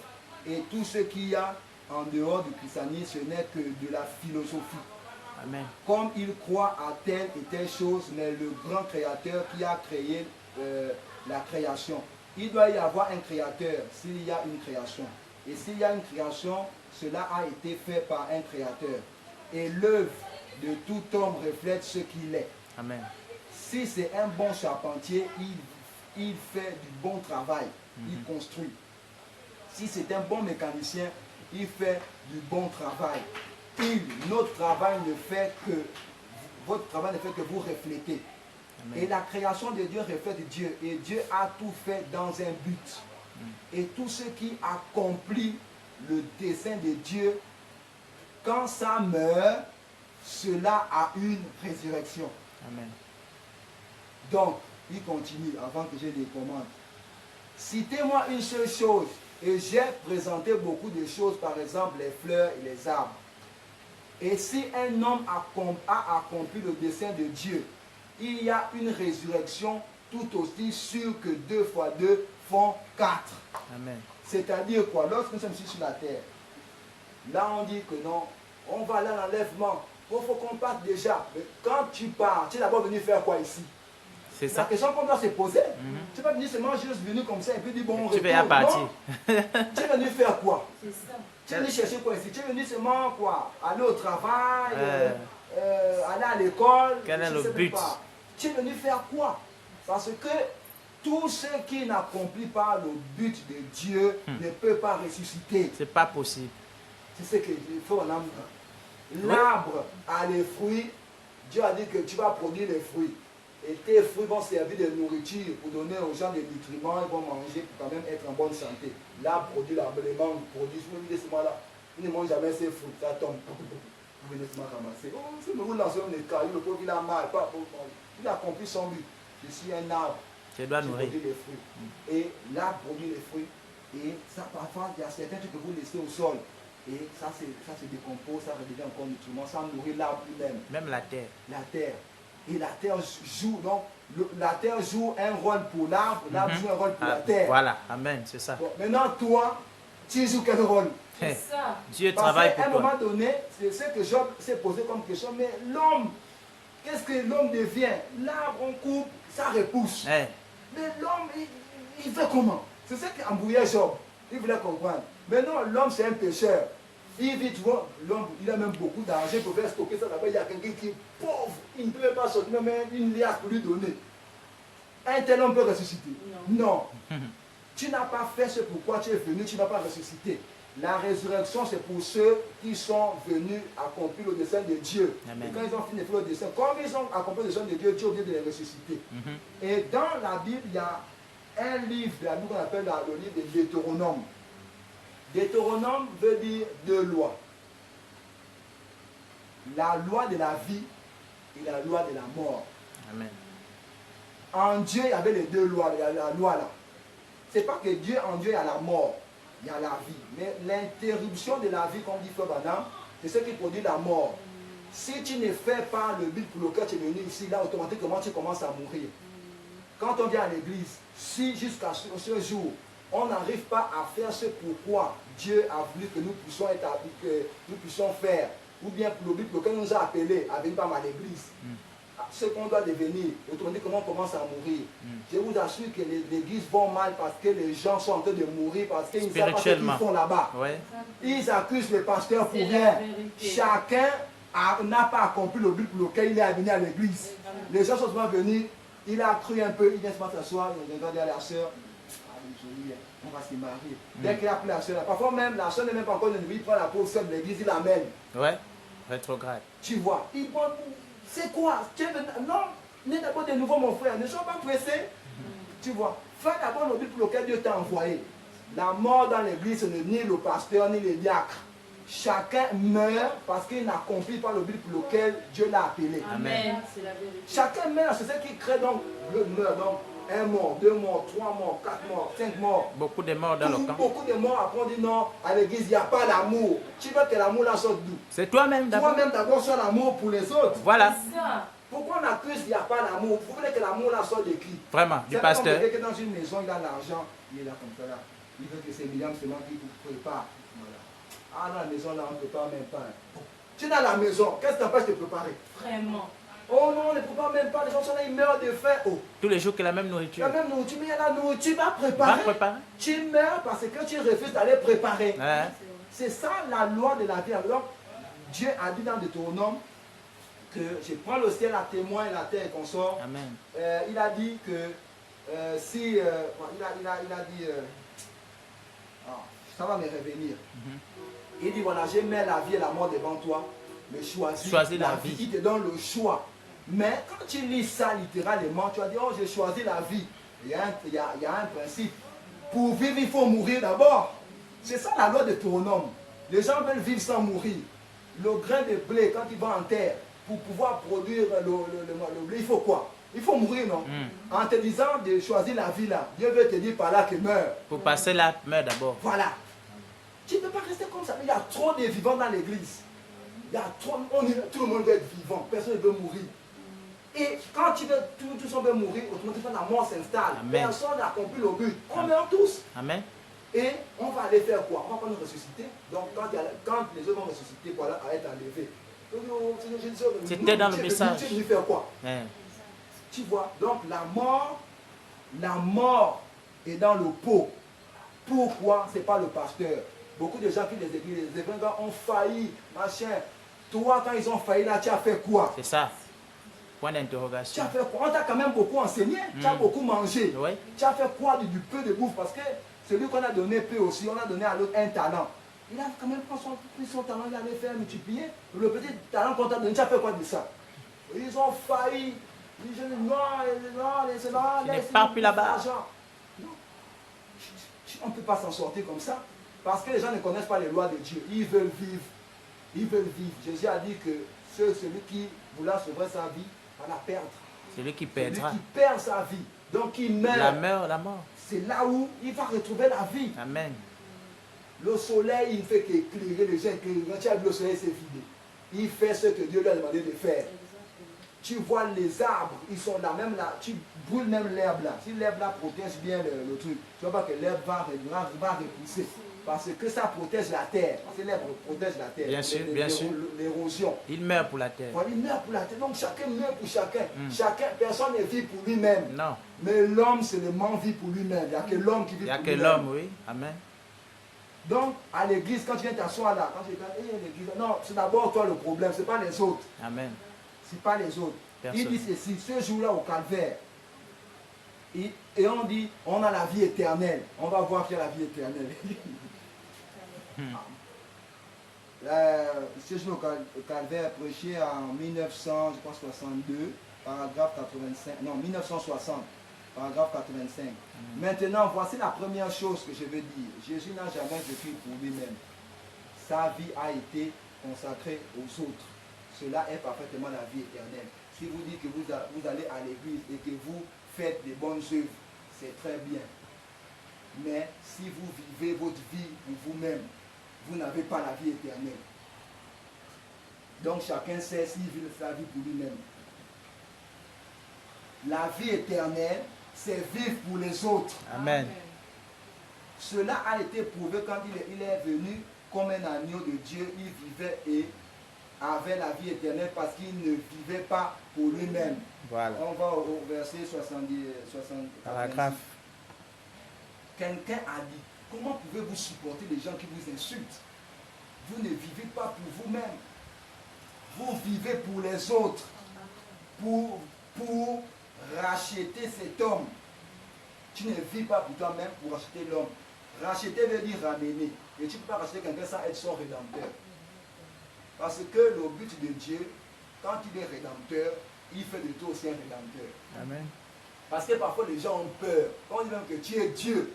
Speaker 1: Et tout ce qu'il y a en dehors du christianisme, ce n'est que de la philosophie.
Speaker 2: Amen.
Speaker 1: Comme il croit à telle et telle chose, mais le grand créateur qui a créé la création. Il doit y avoir un créateur s'il y a une création. Et s'il y a une création, cela a été fait par un créateur. Et l'œuvre de tout homme reflète ce qu'il est.
Speaker 2: Amen.
Speaker 1: Si c'est un bon charpentier, il fait du bon travail. Il construit. Si c'est un bon mécanicien, il fait du bon travail. Notre travail ne fait que, votre travail ne fait que vous refléter. Amen. Et la création de Dieu reflète Dieu. Et Dieu a tout fait dans un but. Et tout ce qui accomplit le dessein de Dieu, quand ça meurt, cela a une résurrection.
Speaker 2: Amen.
Speaker 1: Donc, il continue avant que je les commande. Citez-moi une seule chose. Et j'ai présenté beaucoup de choses, par exemple les fleurs et les arbres. Et si un homme a accompli le dessein de Dieu, il y a une résurrection tout aussi sûre que 2 fois 2 font 4.
Speaker 2: Amen.
Speaker 1: C'est-à-dire quoi? Lorsque nous sommes ici sur la terre, là on dit que non, on va aller à l'enlèvement. Il faut qu'on parte déjà. Mais quand tu pars, tu es d'abord venu faire quoi ici?
Speaker 2: C'est
Speaker 1: La
Speaker 2: ça.
Speaker 1: question qu'on doit se poser. Tu vas venir seulement juste venu comme ça et puis dire bon, on
Speaker 2: Tu veux y
Speaker 1: retourne.
Speaker 2: partir.
Speaker 1: Non. Tu es venu faire quoi?
Speaker 3: C'est ça.
Speaker 1: Tu es venu chercher quoi ici? Tu es venu seulement quoi? Aller au travail, aller à l'école.
Speaker 2: Quel est
Speaker 1: je
Speaker 2: le
Speaker 1: sais
Speaker 2: but?
Speaker 1: pas. Tu es venu faire quoi? Parce que tout ce qui n'accomplit pas le but de Dieu ne peut pas ressusciter.
Speaker 2: C'est pas possible.
Speaker 1: C'est ce qu'il faut en âme. L'arbre a les fruits. Dieu a dit que tu vas produire les fruits. Et tes fruits vont servir de nourriture pour donner aux gens des nutriments. Ils vont manger pour quand même être en bonne santé. L'arbre produit l'arbre, les mangues produisent. Vous voyez ce là il ne mange jamais ses fruits. Ça tombe. Vous venez seulement ramasser. Oh, si nous roulons sur un écaillou, le pauvre il a mal. Il a accompli son but. Je suis un arbre.
Speaker 2: Tu dois nourrir.
Speaker 1: Produit les fruits. Et l'arbre produit les fruits. Et ça, parfois, il y a certains trucs que vous laissez au sol. Et ça se décompose, ça redevient encore nutriment, ça nourrit l'arbre lui-même.
Speaker 2: Même la terre.
Speaker 1: La terre. Et la terre joue, donc, la terre joue un rôle pour l'arbre, l'arbre joue un rôle pour la terre.
Speaker 2: Voilà, amen, c'est ça.
Speaker 1: Bon, maintenant, toi, tu joues quel rôle?
Speaker 3: C'est ça.
Speaker 2: Dieu
Speaker 1: Parce
Speaker 2: travaille
Speaker 1: qu'à un
Speaker 2: pour toi.
Speaker 1: moment donné, c'est ce que Job s'est posé comme question, mais l'homme, qu'est-ce que l'homme devient? L'arbre, on coupe, ça repousse.
Speaker 2: Eh,
Speaker 1: Mais l'homme, il fait comment? C'est ce qui embrouillait Job. Il voulait comprendre. Maintenant, l'homme, c'est un pécheur. Il vit, tu vois, l'homme, il a même beaucoup d'argent, il peut faire stocker ça là-bas. Il y a quelqu'un qui est pauvre, il ne peut même pas sortir, même une liasse pour lui donner. Un tel homme peut ressusciter? Non. Tu n'as pas fait ce pourquoi tu es venu, tu ne vas pas ressusciter. La résurrection, c'est pour ceux qui sont venus accomplir le dessein de Dieu.
Speaker 2: Amen.
Speaker 1: Et quand ils ont fini de faire le dessein, comme ils ont accompli le dessein de Dieu, Dieu a oublié de les ressusciter. Et dans la Bible, il y a un livre de la Bible qu'on appelle le livre de Deutéronome. Deutéronome veut dire deux lois. La loi de la vie et la loi de la mort.
Speaker 2: amen.
Speaker 1: En Dieu, il y avait les deux lois, il y a la loi là. C'est pas que Dieu, en Dieu, il y a la mort, il y a la vie. Mais l'interruption de la vie, comme dit Frère Branham, c'est ce qui produit la mort. Si tu ne fais pas le but pour lequel tu es venu ici, là, automatiquement, tu commences à mourir. Quand on vient à l'église, si jusqu'à ce jour, on n'arrive pas à faire ce pourquoi Dieu a voulu que nous puissions être, que nous puissions faire, ou bien pour le but pour lequel nous a appelés à venir à l'église, ce qu'on doit devenir, automatiquement on commence à mourir. Je vous assure que les églises vont mal parce que les gens sont en train de mourir, parce qu'ils ne savent pas ce qu'ils font là-bas.
Speaker 2: Ouais.
Speaker 1: Ils accusent le pasteur pour
Speaker 3: C'est
Speaker 1: rien.
Speaker 3: la vérité.
Speaker 1: Chacun n'a pas accompli le but pour lequel il est venu à l'église. Les gens sont souvent venus, il a cru un peu, il vient se s'asseoir, il regarde à la soeur, on va se marier. Dès qu'il a pris la soeur, parfois même la soeur n'est même pas encore de lui, il prend la pauvre soeur de l'église, il l'amène.
Speaker 2: Ouais. Rétrograde.
Speaker 1: Tu vois, il prend, c'est quoi? Non, n'est d'abord de nouveau mon frère, ne sois pas pressé. Tu vois, fais d'abord le but pour lequel Dieu t'a envoyé. La mort dans l'église, ce n'est ni le pasteur ni le diacre. Chacun meurt parce qu'il n'accomplit pas le but pour lequel Dieu l'a appelé.
Speaker 3: Amen. C'est la vérité.
Speaker 1: Chacun meurt, c'est ce qui crée donc le meurt. Donc, un mort, deux morts, trois morts, quatre morts, cinq morts.
Speaker 2: Beaucoup de morts dans le camp.
Speaker 1: Beaucoup de morts, après on dit non, à l'église, il n'y a pas d'amour. Tu veux que l'amour là sorte d'où?
Speaker 2: C'est toi-même d'abord.
Speaker 1: Toi-même d'abord, sois l'amour pour les autres.
Speaker 2: Voilà.
Speaker 3: C'est ça.
Speaker 1: Pourquoi on accuse qu'il n'y a pas d'amour? Vous voulez que l'amour là sorte de qui?
Speaker 2: Vraiment, du
Speaker 1: C'est
Speaker 2: pasteur.
Speaker 1: comme quelqu'un dans une maison, il a l'argent, il est là comme ça là. Il veut que c'est William seulement qui vous prépare. Voilà. Ah, dans la maison là, on ne prépare même pas. Tu es dans la maison, qu'est-ce qui t'empêche de préparer?
Speaker 3: Vraiment.
Speaker 1: Oh non, on ne prépare même pas, les gens sont là, ils meurent de faim. Oh,
Speaker 2: Tous les jours que la même
Speaker 1: la
Speaker 2: nourriture.
Speaker 1: même nourriture, mais il y a la nourriture, va
Speaker 2: Va
Speaker 1: préparer.
Speaker 2: préparer.
Speaker 1: Tu meurs parce que tu refuses d'aller préparer.
Speaker 2: Ouais.
Speaker 1: C'est ça la loi de la vie. Alors, Dieu a dit dans Deutéronome que je prends le ciel à témoin et la terre consort.
Speaker 2: Amen.
Speaker 1: Il a dit que si. Il a dit. Ça va me revenir. Il dit voilà, je mets la vie et la mort devant toi, mais choisis
Speaker 2: la vie.
Speaker 1: Il te donne le choix. Mais quand tu lis ça littéralement, tu vas dire oh, j'ai choisi la vie. Il y a un principe. Pour vivre, il faut mourir d'abord. C'est ça la loi de Deutéronome. Les gens veulent vivre sans mourir. Le grain de blé, quand il va en terre, pour pouvoir produire le blé, il faut quoi? Il faut mourir, non? En te disant de choisir la vie là, Dieu veut te dire par là que meurt.
Speaker 2: Pour passer là, meurs d'abord.
Speaker 1: Voilà. Tu ne peux pas rester comme ça. Il y a trop de vivants dans l'église. Il y a trop, tout le monde veut être vivant. Personne ne veut mourir. Et quand tu veux, tout le monde veut mourir, automatiquement la mort s'installe.
Speaker 2: Amen.
Speaker 1: Personne n'a accompli le but. On meurt tous.
Speaker 2: Amen.
Speaker 1: Et on va aller faire quoi? On va pas nous ressusciter. Donc quand les autres vont ressusciter, à être enlevés.
Speaker 2: C'était dans le message.
Speaker 1: Tu es venu faire quoi?
Speaker 2: Ouais.
Speaker 1: Tu vois, donc la mort est dans le pot. Pourquoi? Ce n'est pas le pasteur. Beaucoup de gens qui les églises, les évangéliques ont failli, machin. Toi, quand ils ont failli là, tu as fait quoi?
Speaker 2: C'est ça. Point
Speaker 1: Tu
Speaker 2: d'interrogation.
Speaker 1: as fait quoi? On t'a quand même beaucoup enseigné, tu as beaucoup mangé.
Speaker 2: Oui.
Speaker 1: Tu as fait quoi du peu de bouffe? Parce que celui qu'on a donné peu aussi, on a donné à l'autre un talent. Il a quand même pris son talent, il allait faire multiplier. Le petit talent qu'on t'a donné, tu as fait quoi de ça? Ils ont failli. Ils disent non, c'est là,
Speaker 2: Tu n'es pas plus là-bas.
Speaker 1: Non. On ne peut pas s'en sortir comme ça. Parce que les gens ne connaissent pas les lois de Dieu. Ils veulent vivre. Ils veulent vivre. Jésus a dit que celui qui voulait sauver sa vie va la perdre.
Speaker 2: Celui qui
Speaker 1: Celui
Speaker 2: perdra.
Speaker 1: qui perd sa vie. Donc il meurt.
Speaker 2: La mort.
Speaker 1: C'est là où il va retrouver la vie.
Speaker 2: Amen.
Speaker 1: Le soleil, il ne fait qu'éclairer les gens. Quand tu as vu le soleil, c'est vidé. Il fait ce que Dieu lui a demandé de faire. Tu vois les arbres, ils sont là, même là, tu brûles même l'herbe là. Si l'herbe là protège bien le truc, tu vois pas que l'herbe va repousser. Parce que ça protège la terre. Parce que l'herbe protège la terre.
Speaker 2: Bien sûr, bien sûr.
Speaker 1: L'érosion.
Speaker 2: Il meurt pour la terre.
Speaker 1: Voilà, il meurt pour la terre. Donc chacun meurt pour chacun. Personne ne vit pour lui-même.
Speaker 2: Non.
Speaker 1: Mais l'homme seulement vit pour lui-même. Il n'y a que l'homme qui vit
Speaker 2: Il n'y a
Speaker 1: pour
Speaker 2: que
Speaker 1: lui-même.
Speaker 2: l'homme, oui. Amen.
Speaker 1: Donc, à l'église, quand tu viens t'asseoir là, quand tu dis, l'église, non, c'est d'abord toi le problème, ce n'est pas les autres.
Speaker 2: Amen.
Speaker 1: Ce n'est pas les autres.
Speaker 2: Personne.
Speaker 1: Il dit ceci, ce jour-là au calvaire, et on dit, on a la vie éternelle. On va voir qu'il y a la vie éternelle. Ce jour au calvaire, prêché en 1962, paragraphe 85, non, 1960, paragraphe 85. Maintenant, voici la première chose que je veux dire. Jésus n'a jamais vécu pour lui-même. Sa vie a été consacrée aux autres. Cela est parfaitement la vie éternelle. Si vous dites que vous allez à l'église et que vous faites des bonnes œuvres, c'est très bien. Mais si vous vivez votre vie pour vous-même, vous n'avez pas la vie éternelle. Donc chacun sait s'il vit sa vie pour lui-même. La vie éternelle, c'est vivre pour les autres.
Speaker 2: Amen.
Speaker 1: Cela a été prouvé quand il est venu comme un agneau de Dieu. Il vivait et avait la vie éternelle parce qu'il ne vivait pas pour lui-même.
Speaker 2: Voilà.
Speaker 1: On va au verset 70.
Speaker 2: Paragraphe.
Speaker 1: Quelqu'un a dit, comment pouvez-vous supporter les gens qui vous insultent? Vous ne vivez pas pour vous-même. Vous vivez pour les autres. Pour racheter cet homme. Tu ne vis pas pour toi-même pour racheter l'homme. Racheter veut dire ramener. Et tu ne peux pas racheter quelqu'un sans être son rédempteur. Parce que le but de Dieu, quand il est rédempteur, il fait de toi aussi un rédempteur.
Speaker 2: Amen.
Speaker 1: Parce que parfois les gens ont peur. Quand on dit même que tu es Dieu,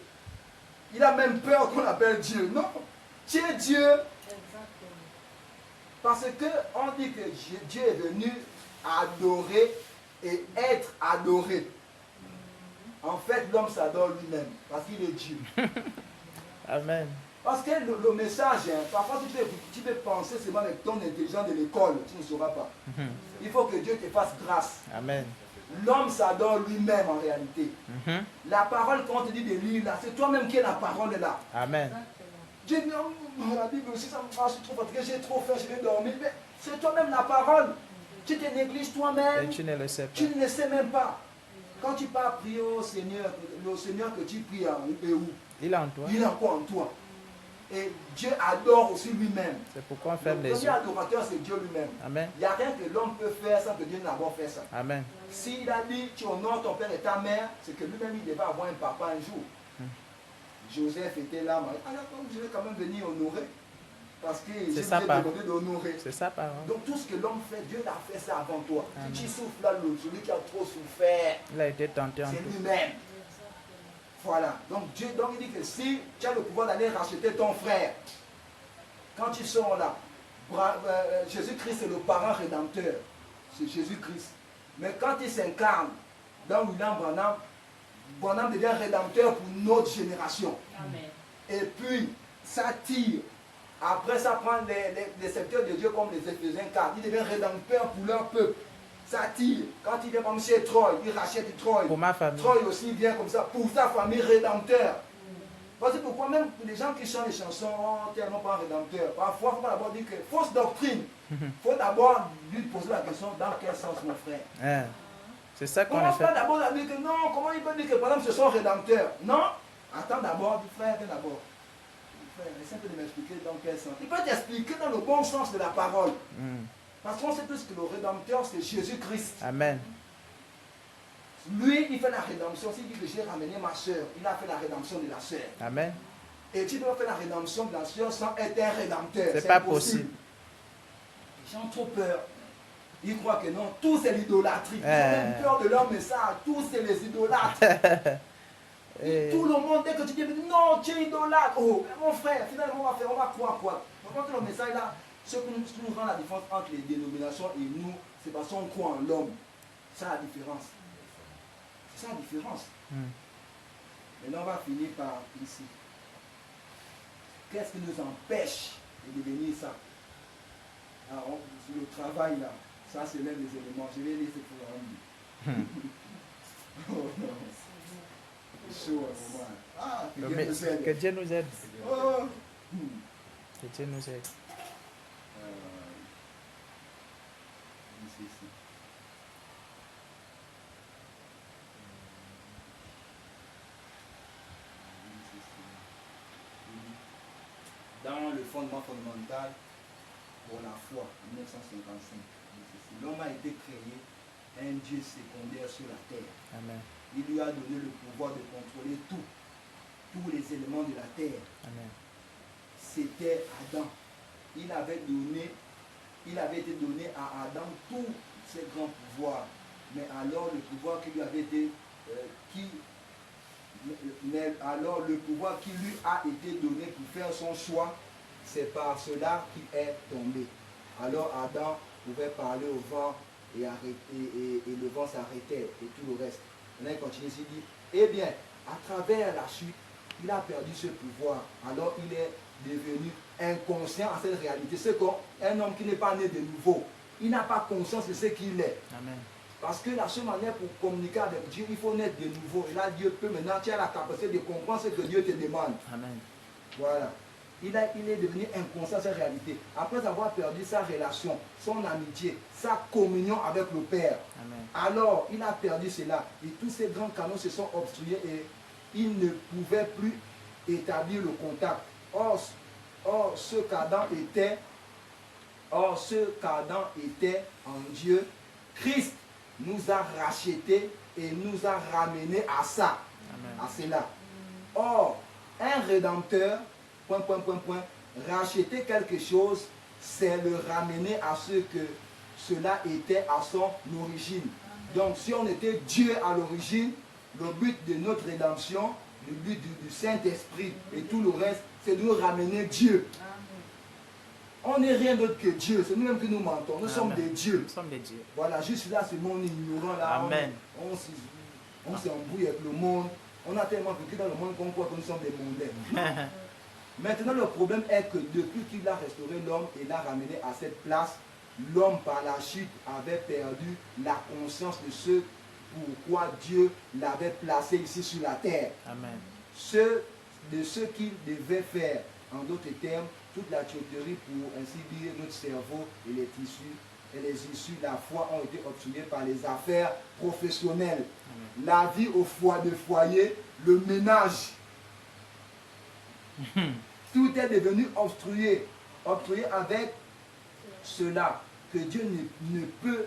Speaker 1: il a même peur qu'on appelle Dieu. Non, tu es Dieu.
Speaker 3: Exactement.
Speaker 1: Parce qu'on dit que Dieu est venu adorer et être adoré. En fait, l'homme s'adore lui-même parce qu'il est Dieu.
Speaker 2: Amen.
Speaker 1: Parce que le message, hein, parfois tu peux penser seulement avec ton intelligence de l'école, tu ne sauras pas. Il faut que Dieu te fasse grâce.
Speaker 2: Amen.
Speaker 1: L'homme s'adore lui-même en réalité. La parole qu'on te dit de lire là, c'est toi-même qui es la parole là.
Speaker 2: Amen.
Speaker 3: Exactement.
Speaker 1: Dieu dit, non, la Bible aussi, ça me passe, je suis trop fatigué, j'ai trop faim, je vais dormir. Mais c'est toi-même la parole. Tu te négliges toi-même.
Speaker 2: Et tu ne le sais pas.
Speaker 1: Tu ne le sais même pas. Quand tu pars prier au Seigneur, le Seigneur que tu pries est où?
Speaker 2: Il est en toi.
Speaker 1: Il est encore en toi. Et Dieu adore aussi lui-même.
Speaker 2: C'est pourquoi on
Speaker 1: Le
Speaker 2: ferme les
Speaker 1: premier
Speaker 2: yeux.
Speaker 1: adorateur, c'est Dieu lui-même.
Speaker 2: Amen.
Speaker 1: Il n'y a rien que l'homme peut faire sans que Dieu n'ait fait ça.
Speaker 2: Amen.
Speaker 1: S'il a dit, tu honores ton père et ta mère, c'est que lui-même, il devait avoir un papa un jour. Joseph était là, alors je vais quand même venir honorer. Parce que Dieu
Speaker 2: sa
Speaker 1: lui a
Speaker 2: part.
Speaker 1: demandé d'honorer.
Speaker 2: C'est sa parole.
Speaker 1: Donc tout ce que l'homme fait, Dieu l'a fait ça avant toi.
Speaker 2: Amen.
Speaker 1: Si tu souffres là, celui qui a trop souffert,
Speaker 2: Il a été tenté en
Speaker 1: c'est
Speaker 2: tout.
Speaker 1: lui-même. Voilà. Donc Dieu, donc il dit que si tu as le pouvoir d'aller racheter ton frère, quand ils sont là, Jésus-Christ est le parent rédempteur. C'est Jésus-Christ. Mais quand il s'incarne dans William Branham, Branham devient rédempteur pour notre génération.
Speaker 3: Amen.
Speaker 1: Et puis, ça tire. Après, ça prend les secteurs de Dieu comme les Éphésiens 4. Il devient rédempteur pour leur peuple. Ça tire. Quand il vient comme chez Troy, il rachète Troy.
Speaker 2: Pour ma famille.
Speaker 1: Troy aussi vient comme ça pour sa famille rédempteur. Parce que pourquoi même les gens qui chantent les chansons, oh, tellement pas un rédempteur. Parfois, il faut d'abord dire que fausse doctrine. Il faut d'abord lui poser la question, dans quel sens mon frère?
Speaker 2: Hein. C'est ça qu'on
Speaker 1: Commence
Speaker 2: fait.
Speaker 1: pas d'abord à dire que non, comment il peut dire que par exemple c'est son rédempteur? Non, attends d'abord, frère, d'abord. Frère, essaie un peu de m'expliquer dans quel sens. Il peut t'expliquer dans le bon sens de la parole. Parce qu'on sait tous que le rédempteur c'est Jésus-Christ.
Speaker 2: Amen.
Speaker 1: Lui, il fait la rédemption. S'il dit que j'ai ramené ma soeur, il a fait la rédemption de la soeur.
Speaker 2: Amen.
Speaker 1: Et tu dois faire la rédemption de la soeur sans être un rédempteur.
Speaker 2: C'est pas possible.
Speaker 1: Les gens ont trop peur. Ils croient que non, tout c'est l'idolâtrie. Ils ont même peur de leur message. Tout c'est les idolâtres. Tout le monde, dès que tu dis non, tu es idolâtre. Oh, mon frère, finalement, on va croire quoi? Par contre, le message là, ce qui nous rend la différence entre les dénominations et nous, c'est parce qu'on croit en l'homme. C'est ça la différence. C'est ça la différence. Maintenant, on va finir par ici. Qu'est-ce qui nous empêche de devenir ça? Alors, le travail là, ça c'est l'un des éléments. Je vais lire ce programme. Oh non. C'est chaud à ce moment. Ah, que Dieu nous aide.
Speaker 2: Que Dieu nous aide.
Speaker 1: Oh.
Speaker 2: Que Dieu nous aide.
Speaker 1: Ici. Dans le fondement fondamental pour la foi, en 1955, l'homme a été créé un Dieu secondaire sur la terre.
Speaker 2: Amen.
Speaker 1: Il lui a donné le pouvoir de contrôler tous les éléments de la terre.
Speaker 2: Amen.
Speaker 1: C'était Adam. Il avait été donné à Adam tous ces grands pouvoirs. Mais alors le pouvoir qui lui avait été alors le pouvoir qui lui a été donné pour faire son choix, c'est par cela qu'il est tombé. Alors Adam pouvait parler au vent et le vent s'arrêtait et tout le reste. Maintenant il continue ici, il dit, eh bien, à travers la chute, il a perdu ce pouvoir. Alors il est devenu inconscient à cette réalité. C'est comme un homme qui n'est pas né de nouveau. Il n'a pas conscience de ce qu'il est.
Speaker 2: Amen.
Speaker 1: Parce que la seule manière pour communiquer avec Dieu, il faut naître de nouveau. Et là, Dieu peut maintenant, tu as la capacité de comprendre ce que Dieu te demande.
Speaker 2: Amen.
Speaker 1: Voilà. Il est devenu inconscient de cette réalité. Après avoir perdu sa relation, son amitié, sa communion avec le Père.
Speaker 2: Amen.
Speaker 1: Alors, il a perdu cela. Et tous ces grands canaux se sont obstrués et il ne pouvait plus établir le contact. Or ce qu'Adam était en Dieu, Christ nous a rachetés et nous a ramenés à ça,
Speaker 2: Amen.
Speaker 1: à cela. Or, un rédempteur, racheter quelque chose, c'est le ramener à ce que cela était à son origine. Donc, si on était Dieu à l'origine, le but de notre rédemption, le but du Saint-Esprit et tout le reste, c'est de nous ramener Dieu. On n'est rien d'autre que Dieu, c'est nous-mêmes qui nous mentons. Nous sommes des dieux.
Speaker 2: Nous sommes des dieux.
Speaker 1: Voilà, juste là, c'est mon ignorant là.
Speaker 2: Amen.
Speaker 1: On s'embrouille avec le monde. On a tellement vécu dans le monde qu'on croit que nous sommes des mondains. Maintenant, le problème est que depuis qu'il a restauré l'homme et l'a ramené à cette place, l'homme par la chute avait perdu la conscience de ce pourquoi Dieu l'avait placé ici sur la terre.
Speaker 2: Amen.
Speaker 1: De ce qu'il devait faire. En d'autres termes, toute la tuyauterie pour ainsi dire notre cerveau et les tissus et les issues de la foi ont été obstruées par les affaires professionnelles. Amen. La vie au foyer, le ménage. Tout est devenu obstrué avec cela que Dieu ne peut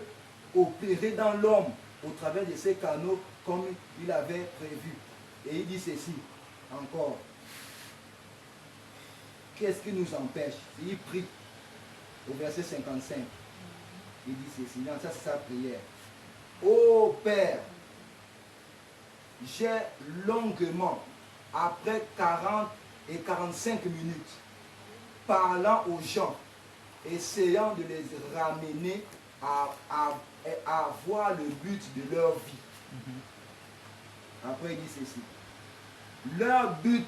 Speaker 1: opérer dans l'homme au travers de ces canaux comme il avait prévu. Et il dit ceci encore. Qu'est-ce qui nous empêche? Il prie au verset 55. Il dit ceci. Non, ça c'est sa prière. Ô Père, j'ai longuement, après 40 et 45 minutes, parlant aux gens, essayant de les ramener à voir le but de leur vie. Après il dit ceci. Leur but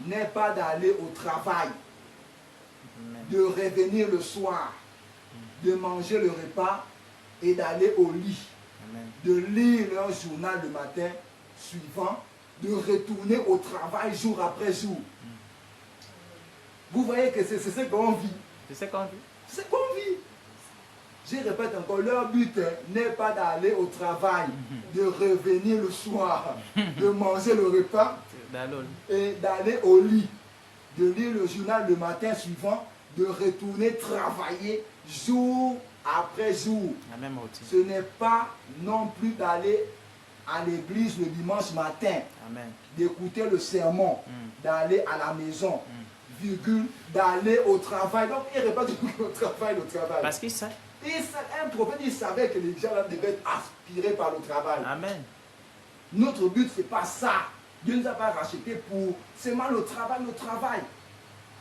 Speaker 1: n'est pas d'aller au travail, de revenir le soir, de manger le repas et d'aller au lit, de lire leur journal le matin suivant, de retourner au travail jour après jour. Vous voyez que c'est ce qu'on vit.
Speaker 2: C'est ce qu'on vit.
Speaker 1: C'est ce qu'on vit. Je répète encore, leur but n'est pas d'aller au travail, de revenir le soir, de manger le repas et d'aller au lit, de lire le journal le matin suivant, de retourner travailler jour après jour. Ce n'est pas non plus d'aller à l'église le dimanche matin, d'écouter le sermon, d'aller à la maison, virgule, d'aller au travail. Donc il répète le travail.
Speaker 2: Parce qu'il sait.
Speaker 1: Un prophète, il savait que les gens là devaient être aspirés par le travail.
Speaker 2: Amen.
Speaker 1: Notre but, ce n'est pas ça. Dieu ne nous a pas rachetés pour seulement le travail.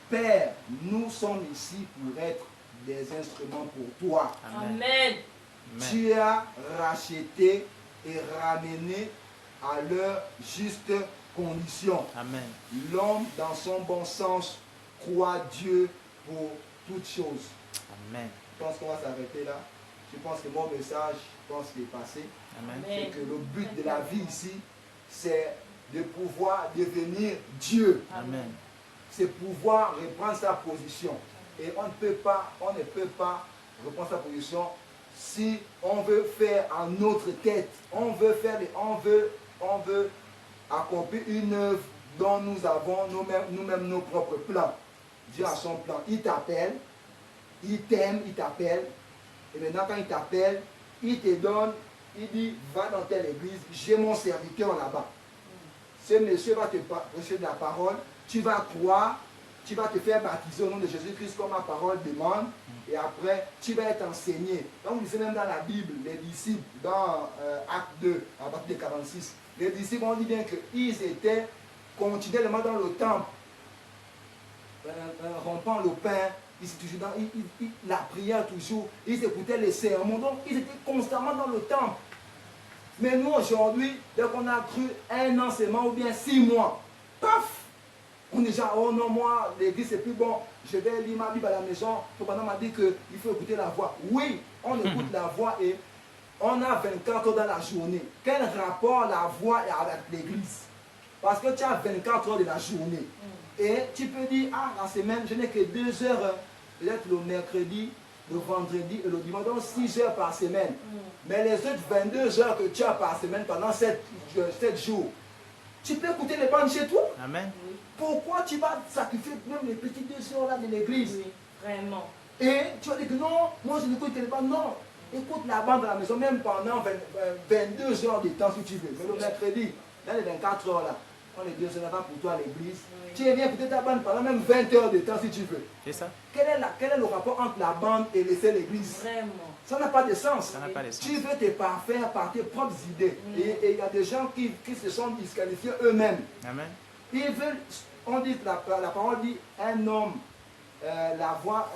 Speaker 1: Père, nous sommes ici pour être des instruments pour toi.
Speaker 3: Amen.
Speaker 1: Tu as racheté et ramené à leur juste condition.
Speaker 2: Amen.
Speaker 1: L'homme, dans son bon sens, croit Dieu pour toutes choses.
Speaker 2: Amen.
Speaker 1: Je pense qu'on va s'arrêter là. Je pense que mon message, est passé.
Speaker 2: Amen.
Speaker 1: C'est que le but de la vie ici, c'est de pouvoir devenir Dieu.
Speaker 2: Amen.
Speaker 1: C'est pouvoir reprendre sa position. Et on ne peut pas reprendre sa position si on veut faire en notre tête. On veut accomplir une œuvre dont nous avons nous-mêmes nos propres plans. Dieu a son plan. Il t'appelle. Il t'aime, il t'appelle. Et maintenant, quand il t'appelle, il te donne, il dit, va dans telle église, j'ai mon serviteur là-bas. Ce monsieur va te prêcher de la parole, tu vas croire, tu vas te faire baptiser au nom de Jésus-Christ comme ma parole demande, et après, tu vas être enseigné. Donc, vous lisez même dans la Bible, les disciples, dans Acte 2, à partir de 46, les disciples ont dit bien qu'ils étaient continuellement dans le temple, rompant le pain. Ils étaient toujours dans la prière toujours, ils écoutaient les sermons, donc ils étaient constamment dans le temple. Mais nous aujourd'hui, dès qu'on a cru 1 an seulement ou bien 6 mois, paf, on est déjà, oh non, moi, l'église c'est plus bon, je vais lire ma Bible à la maison. Mon papa m'a dit qu'il faut écouter la voix. Oui, on écoute la voix et on a 24 heures dans la journée. Quel rapport la voix est avec l'église? Parce que tu as 24 heures de la journée. Et tu peux dire, ah, la semaine, je n'ai que 2 heures, peut-être le mercredi, le vendredi et le dimanche, donc 6 heures par semaine. Mais les autres 22 heures que tu as par semaine pendant 7 jours, tu peux écouter les bandes chez toi.
Speaker 2: Amen.
Speaker 1: Pourquoi tu vas sacrifier même les petites 2 heures là de l'église?
Speaker 3: Oui, vraiment.
Speaker 1: Et tu vas dire que non, moi je n'écoute les bandes. Non, écoute la bande à la maison, même pendant 22 heures de temps si tu veux. Mais le mercredi, dans les 24 heures là, on est 2 heures avant pour toi à l'église. Oui. Tu viens écouter ta bande pendant même 20 heures de temps si tu veux.
Speaker 2: C'est ça.
Speaker 1: Quel est le rapport entre la bande et laisser l'église?
Speaker 3: Vraiment.
Speaker 1: Ça n'a pas de sens.
Speaker 2: Ça n'a pas de sens.
Speaker 1: Tu veux te parfaire par tes propres idées. Et il y a des gens qui se sont disqualifiés eux-mêmes.
Speaker 2: Amen.
Speaker 1: Ils veulent, on dit, la parole dit, un homme, la voix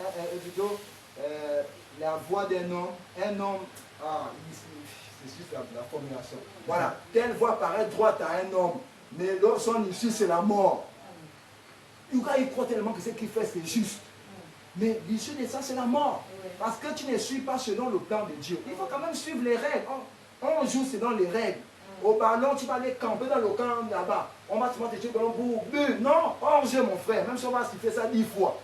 Speaker 1: d'un homme, c'est juste la formulation. Voilà, telle voix paraît droite à un homme, mais son issue c'est la mort. Il croit tellement que ce qu'il fait c'est juste. Mais l'issue de ça c'est la mort. Parce que tu ne suis pas selon le plan de Dieu. Il faut quand même suivre les règles. On joue selon les règles. Au ballon, tu vas aller camper dans le camp là-bas. On va te mettre dans le ballon, but. Non, hors jeu mon frère. Même si on va se faire ça 10 fois.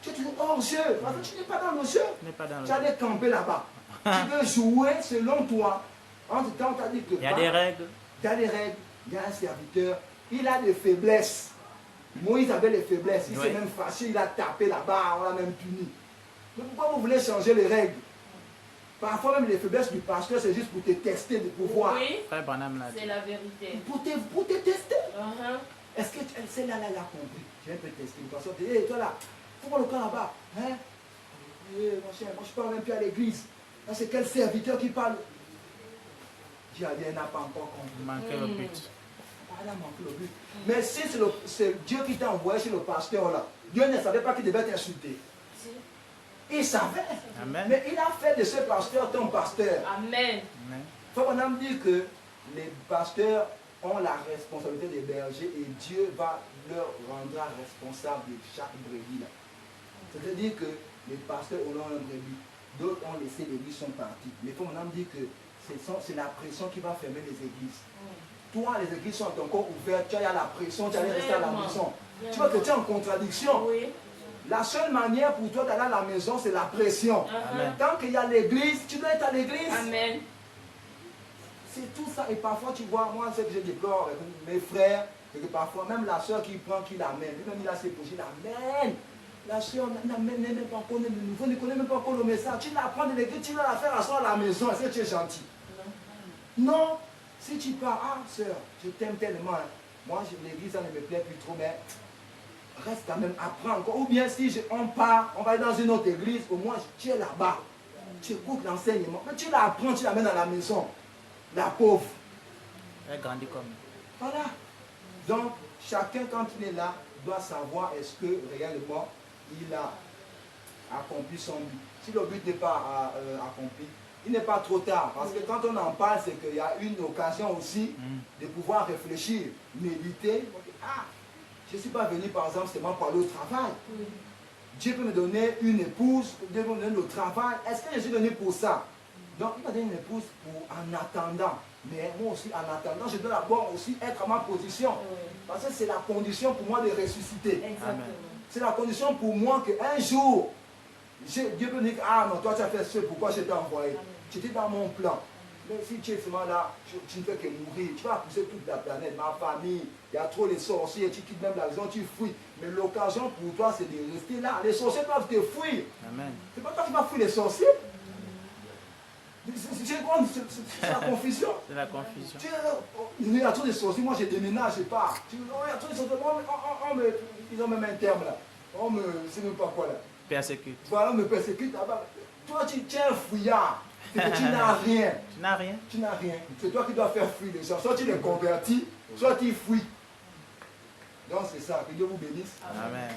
Speaker 1: Tu es toujours hors jeu. Parce que tu n'es pas dans le jeu. Tu vas aller camper là-bas. Tu veux jouer selon toi. En tout cas, on t'a dit que...
Speaker 2: Il y a des règles.
Speaker 1: Il y a des règles. Il y a un serviteur. Il a des faiblesses. Moïse avait des faiblesses. Il s'est même fâché. Il a tapé là-bas. On l'a même puni. Mais pourquoi vous voulez changer les règles? Parfois même les faiblesses du pasteur, c'est juste pour te tester de pouvoir.
Speaker 3: Oui, c'est la vérité.
Speaker 1: Pour te tester. Est-ce que celle-là, elle a compris? Tu viens te tester. Le pasteur te dit, hé, toi là, faut voir le camp là-bas. Hein? Mon cher, moi je parle même plus à l'église. C'est quel serviteur qui parle? Dieu a dit, elle n'a pas encore compris.
Speaker 2: Manquer le but.
Speaker 1: Elle a manqué le but. Mais si c'est Dieu qui t'a envoyé chez le pasteur là, Dieu ne savait pas qu'il devait t'insulter. Il savait. Amen. Mais il a fait de ce pasteur ton pasteur.
Speaker 3: Amen.
Speaker 1: Il faut qu'on a dit que les pasteurs ont la responsabilité des bergers et Dieu va leur rendre responsable de chaque brebis. C'est-à-dire que les pasteurs ont leur brebis. D'autres ont laissé l'église, sont partis. Mais il faut qu'on a dit que c'est la pression qui va fermer les églises. Toi, les églises sont encore ouvertes, tu as la pression, tu allais rester à la maison. Tu vois que tu es en contradiction. La seule manière pour toi d'aller à la maison, c'est la pression.
Speaker 2: Amen.
Speaker 1: Tant qu'il y a l'église, tu dois être à l'église.
Speaker 3: Amen.
Speaker 1: C'est tout ça. Et parfois, tu vois, moi, ce que je déplore avec mes frères, c'est que parfois, même la soeur qui prend, qui l'amène, lui-même, il a ses projets, il l'amène. La soeur n'amène même pas encore le nouveau, ne connaît même pas encore le message. Tu l'apprends de l'église, tu vas la faire asseoir à la maison. Est-ce que tu es gentil? Non. Si tu pars, ah, soeur, je t'aime tellement. Hein. Moi, l'église, ça ne me plaît plus trop, mais reste quand même, apprends encore. Ou bien si on part, on va aller dans une autre église, au moins tu es là-bas. Tu écoutes l'enseignement. Mais tu l'apprends, tu l'amènes à la maison. La pauvre.
Speaker 2: Elle grandit comme.
Speaker 1: Voilà. Donc, chacun, quand il est là, doit savoir est-ce que réellement il a accompli son but. Si le but n'est pas accompli, il n'est pas trop tard. Parce que quand on en parle, c'est qu'il y a une occasion aussi de pouvoir réfléchir, méditer. Ah, je ne suis pas venu par exemple seulement pour aller au travail. Dieu peut me donner une épouse, Dieu peut me donner le travail. Est-ce que je suis venu pour ça? Donc il m'a donné une épouse pour en attendant. Mais moi aussi, en attendant, je dois d'abord aussi être à ma position. Parce que c'est la condition pour moi de ressusciter. C'est la condition pour moi qu'un jour, Dieu peut dire, ah non, toi tu as fait ce, pourquoi je t'ai envoyé? Tu étais dans mon plan. Mais si tu es seulement là, tu ne fais que mourir. Tu vas pousser toute la planète, ma famille. Il y a trop les sorciers, tu quittes même la maison, tu fuis. Mais l'occasion pour toi, c'est de rester là. Les sorciers doivent te fuir. C'est pas toi qui vas fuir les sorciers. C'est la confusion.
Speaker 2: C'est la confusion.
Speaker 1: Il y a trop de sorciers, moi je déménage, je pars. Il y a trop de sorciers, ils ont même un terme là. On me, c'est même pas quoi là.
Speaker 2: Persécute.
Speaker 1: Voilà, on me persécute là-bas. Toi, tu es un fouillard. Tu n'as rien.
Speaker 2: Tu n'as rien.
Speaker 1: Tu n'as rien. C'est toi qui dois faire fuir les gens. Soit tu les convertis, soit tu fuis. Donc c'est ça. Que Dieu vous bénisse.
Speaker 2: Amen.